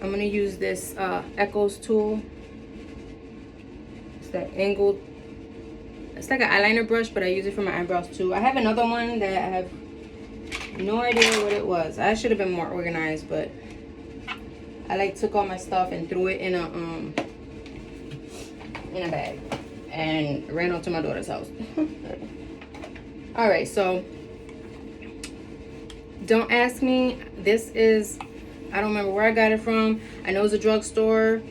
I'm going to use this Echoes tool. It's that angled... It's like an eyeliner brush, but I use it for my eyebrows too. I have another one that I have no idea what it was. I should have been more organized, but I like took all my stuff and threw it in a bag and ran off to my daughter's house. All right, so don't ask me. This is, I don't remember where I got it from. I know it's a drugstore.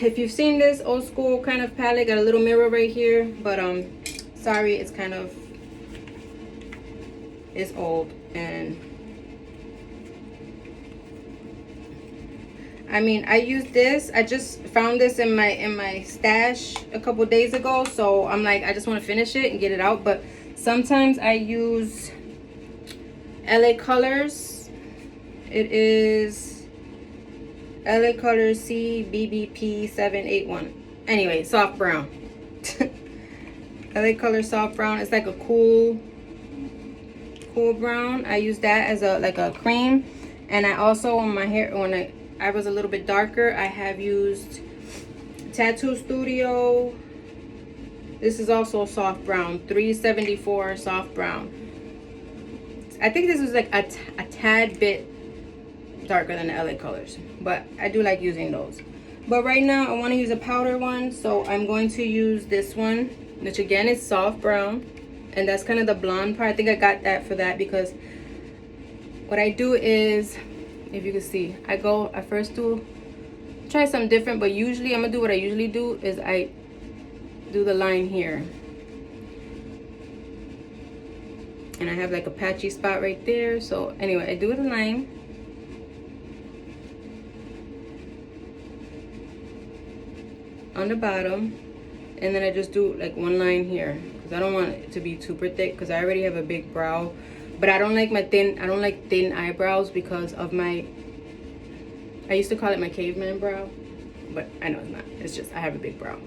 If you've seen this old school kind of palette, got a little mirror right here, but sorry, it's is old, and I mean, I use this. I just found this in my stash a couple days ago, so I'm like, I just want to finish it and get it out. But sometimes I use LA Colors. It is LA Colors CBBP 781. Anyway, soft brown. LA Colors soft brown. It's like a cool brown. I use that as a like a cream. And I also, on my hair, when I was a little bit darker, I have used Tattoo Studio. This is also soft brown, 374 soft brown. I think this is like a tad bit darker than the LA Colors, but I do like using those. But right now I want to use a powder one, so I'm going to use this one, which again is soft brown, and that's kind of the blonde part. I think I got that for that because what I do is, if you can see, I first try something different, but usually I'm gonna do what I usually do is I do the line here, and I have like a patchy spot right there. So anyway, I do the line, on the bottom, and then I just do like one line here because I don't want it to be super thick because I already have a big brow. But I don't like thin eyebrows because of I used to call it my caveman brow, but I know it's not. It's just I have a big brow.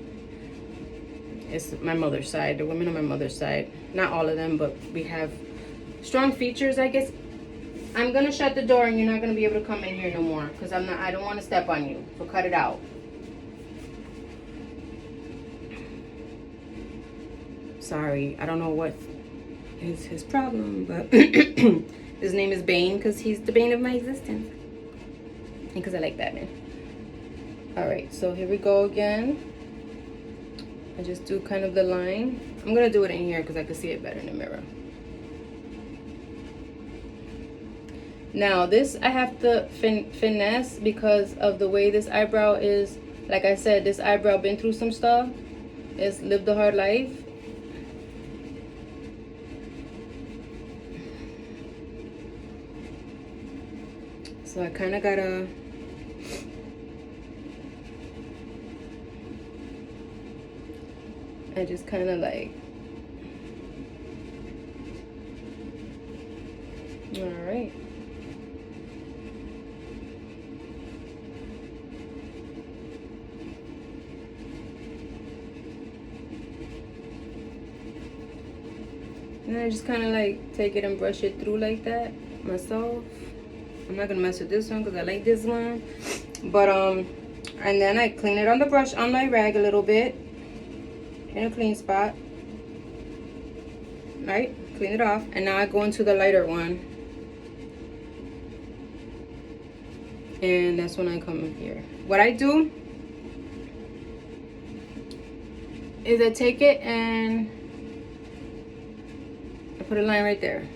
It's my mother's side, the women on my mother's side. Not all of them, but we have strong features, I guess. I'm gonna shut the door and you're not gonna be able to come in here no more because I don't want to step on you. So cut it out. Sorry, I don't know what is his problem, but his name is Bane because he's the bane of my existence, and because I like Batman. All right, so here we go again. I just do kind of the line. I'm gonna do it in here because I can see it better in the mirror. Now this I have to finesse because of the way this eyebrow is. Like I said, this eyebrow been through some stuff. It's lived a hard life. So I kind of gotta I just kind of like, all right. And I just kind of like take it and brush it through like that myself. I'm not gonna mess with this one because I like this one. But and then I clean it on the brush on my rag a little bit in a clean spot. Right? Clean it off. And now I go into the lighter one. And that's when I come in here. What I do is I take it and I put a line right there.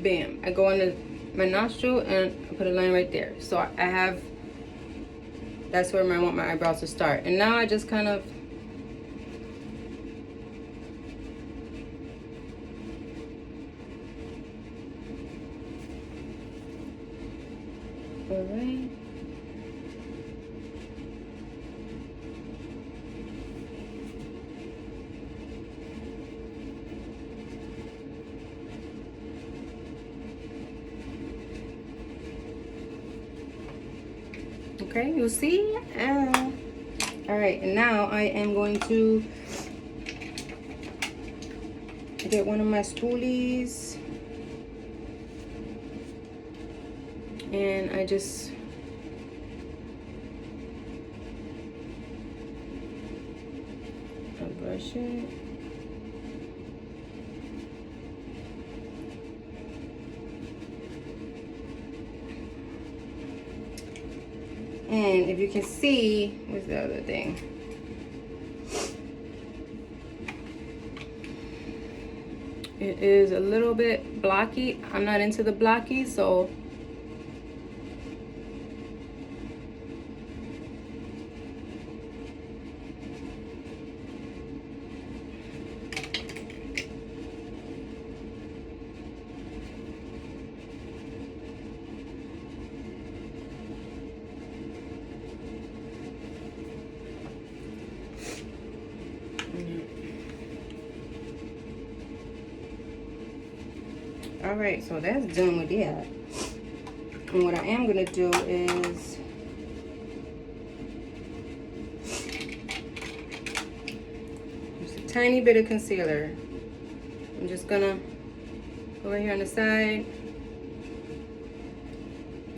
Bam. I go into my nostril and I put a line right there. So I have, that's where I want my eyebrows to start. And now I just kind of all right. Okay, you see? All right, and now I am going to get one of my spoolies, and I just brush it. And if you can see, where's the other thing? It is a little bit blocky. I'm not into the blocky, so All right, so that's done with that. And what I am gonna do is just a tiny bit of concealer. I'm just gonna go right here on the side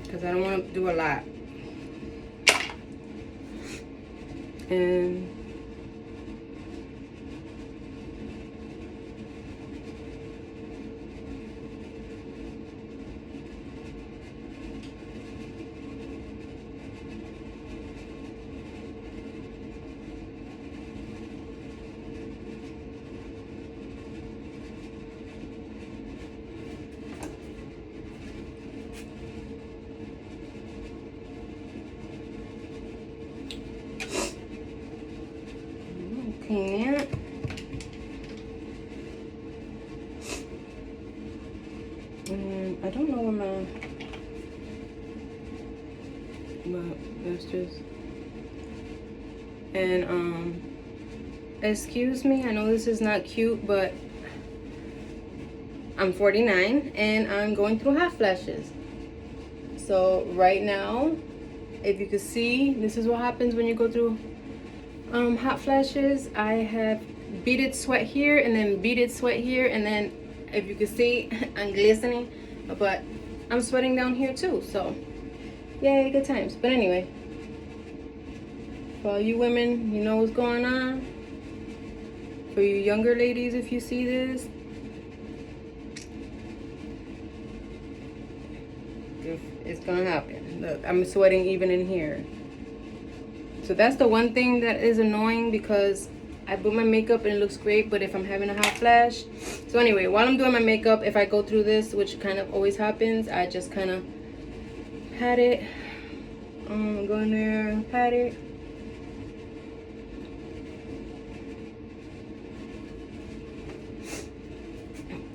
because I don't want to do a lot. And clean that. And I don't know where my extras. And excuse me, I know this is not cute, but I'm 49 and I'm going through hot flashes. So right now, if you can see, this is what happens when you go through hot flashes. I have beaded sweat here and then beaded sweat here, and then if you can see, I'm glistening, but I'm sweating down here too. So yay, good times. But anyway, for all you women, you know what's going on. For you younger ladies, if you see this, it's gonna happen. Look, I'm sweating even in here. So that's the one thing that is annoying, because I put my makeup and it looks great, but if I'm having a hot flash. So anyway, while I'm doing my makeup, if I go through this, which kind of always happens, I just kind of pat it. Go in there, pat it.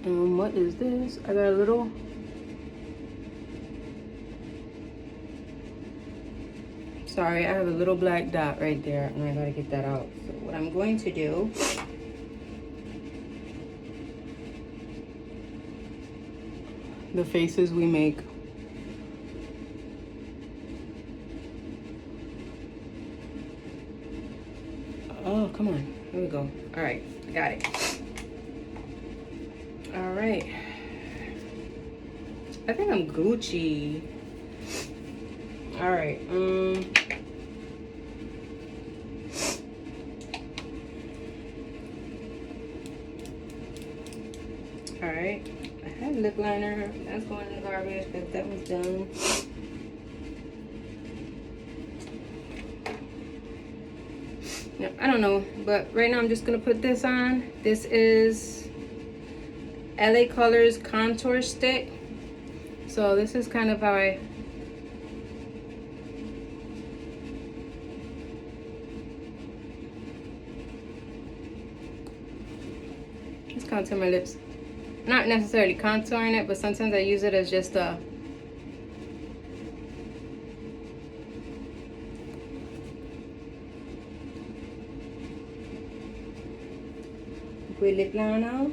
What is this? I got a little. Sorry, I have a little black dot right there, and I gotta get that out. So what I'm going to do, the faces we make. Oh, come on. Here we go. All right, I got it. All right. I think I'm Gucci. All right. All right. I had lip liner. That's going in the garbage because that was done. No, I don't know, but right now I'm just gonna put this on. This is LA Colors contour stick. So this is kind of how I just contour my lips. Not necessarily contouring it, but sometimes I use it as just a lip liner.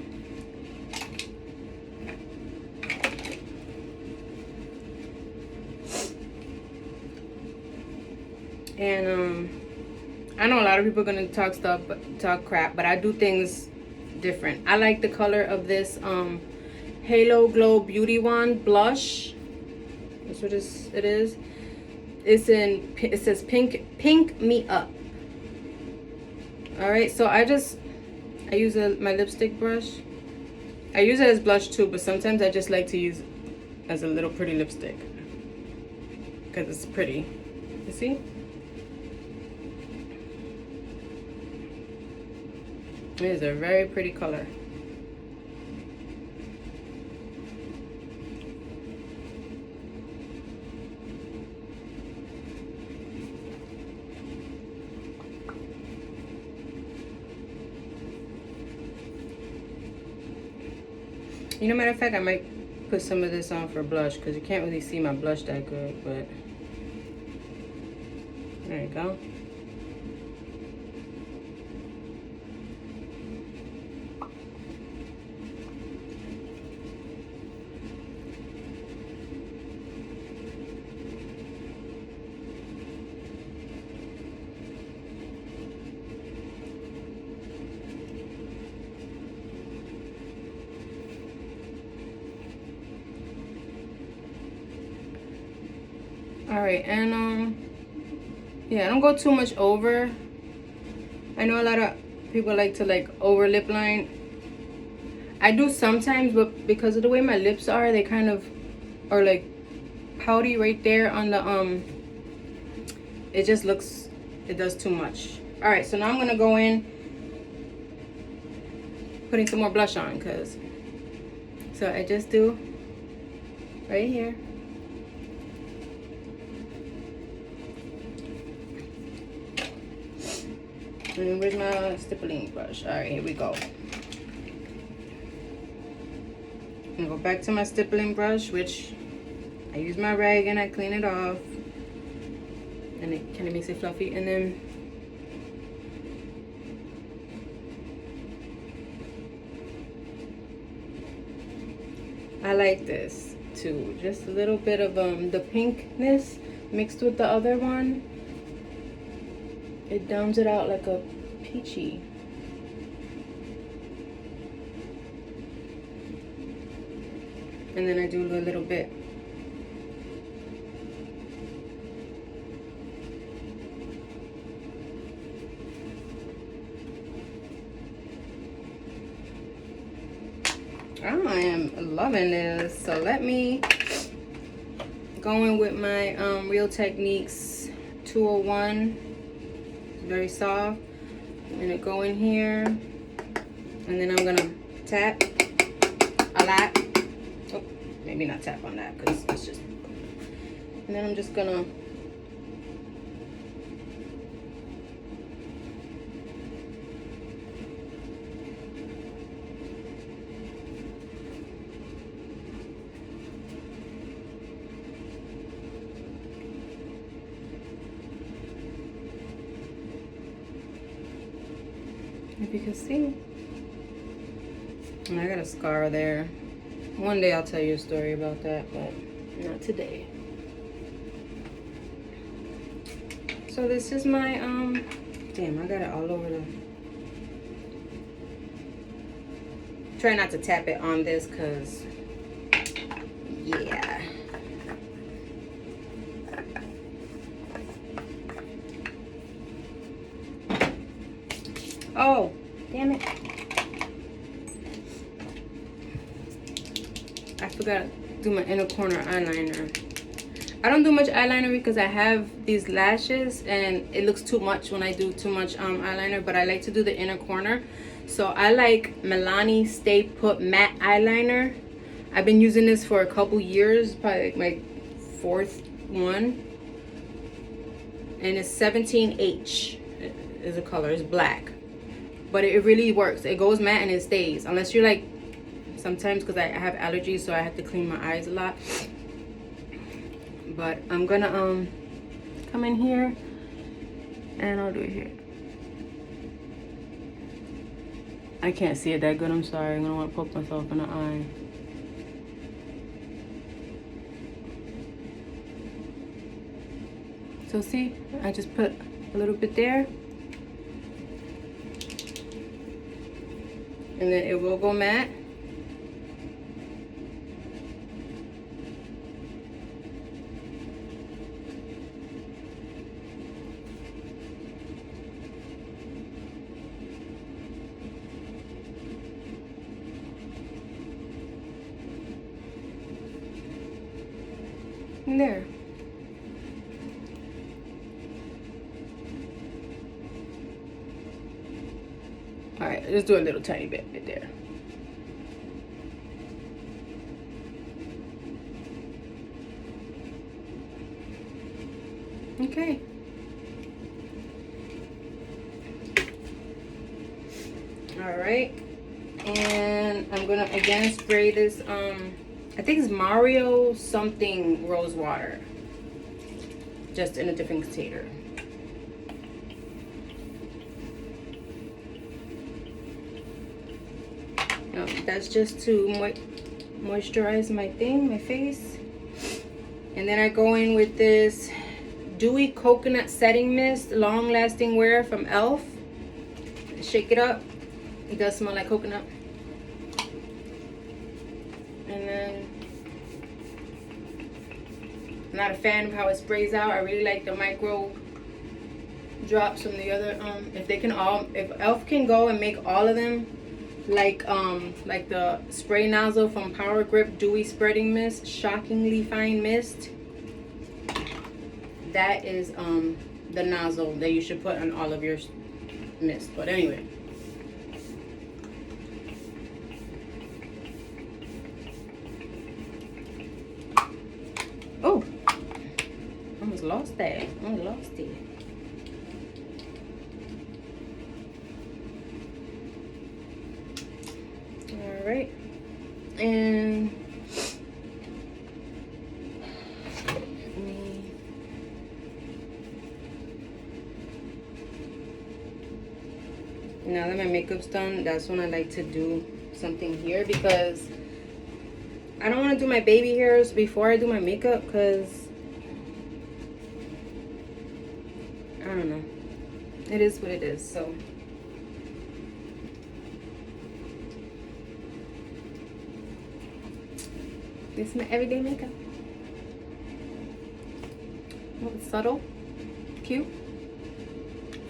And I know a lot of people are gonna talk crap, but I do things different. I like the color of this Halo Glow Beauty Wand blush. That's what it is. It says pink me up. All right, so I use my lipstick brush. I use it as blush too, but sometimes I just like to use it as a little pretty lipstick because it's pretty. You see? It is a very pretty color. You know, matter of fact, I might put some of this on for blush because you can't really see my blush that good, but there you go. All right, and yeah, I don't go too much over. I know a lot of people like to like over lip line. I do sometimes, but because of the way my lips are, they kind of are like pouty right there on the it just looks, it does too much. All right, so now I'm gonna go in putting some more blush on, because so I just do right here. And where's my stippling brush? All right, here we go. I'm gonna go back to my stippling brush, which I use my rag and I clean it off, and it kind of makes it fluffy. And then I like this too, just a little bit of the pinkness mixed with the other one. It downs it out like a peachy. And then I do a little bit. I am loving this. So let me go in with my Real Techniques 201. It's very soft. I'm gonna go in here, and then I'm gonna tap a lot. Oh, maybe not tap on that because it's just. And then I'm just gonna if you can see. And I got a scar there. One day I'll tell you a story about that, but not today. So this is my damn, I got it all over the. Try not to tap it on this, cause yeah. Oh, damn it. I forgot to do my inner corner eyeliner. I don't do much eyeliner because I have these lashes and it looks too much when I do too much eyeliner, but I like to do the inner corner. So I like Milani Stay Put Matte Eyeliner. I've been using this for a couple years, probably like my fourth one. And it's 17H is the color, it's black. But it really works. It goes matte and it stays. Unless you're like, sometimes because I have allergies, so I have to clean my eyes a lot. But I'm gonna come in here and I'll do it here. I can't see it that good, I'm sorry. I'm gonna want to poke myself in the eye. So see, I just put a little bit there. And then it will go matte. And there. All right, let's do a little tiny bit right there. Okay. All right. And I'm gonna again spray this, I think it's Mario something rose water. Just in a different container. That's just to moisturize my thing, my face. And then I go in with this Dewy Coconut Setting Mist Long Lasting Wear from e.l.f. Shake it up. It does smell like coconut. And then I'm not a fan of how it sprays out. I really like the micro drops from the other. If they can all, if Elf can go and make all of them like the spray nozzle from Power Grip Dewy Spreading Mist, Shockingly Fine Mist, that is the nozzle that you should put on all of your mist. But anyway, oh, almost lost that. Almost lost it. All right, and now that my makeup's done, that's when I like to do something here, because I don't want to do my baby hairs before I do my makeup, because I don't know, it is what it is. So this is my everyday makeup. Oh, it's subtle, cute,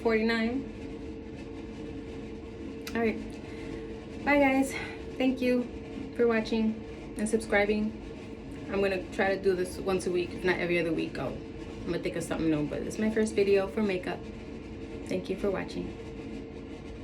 $49. All right, bye guys. Thank you for watching and subscribing. I'm gonna try to do this once a week, if not every other week. I'm gonna think of something new, but it's my first video for makeup. Thank you for watching.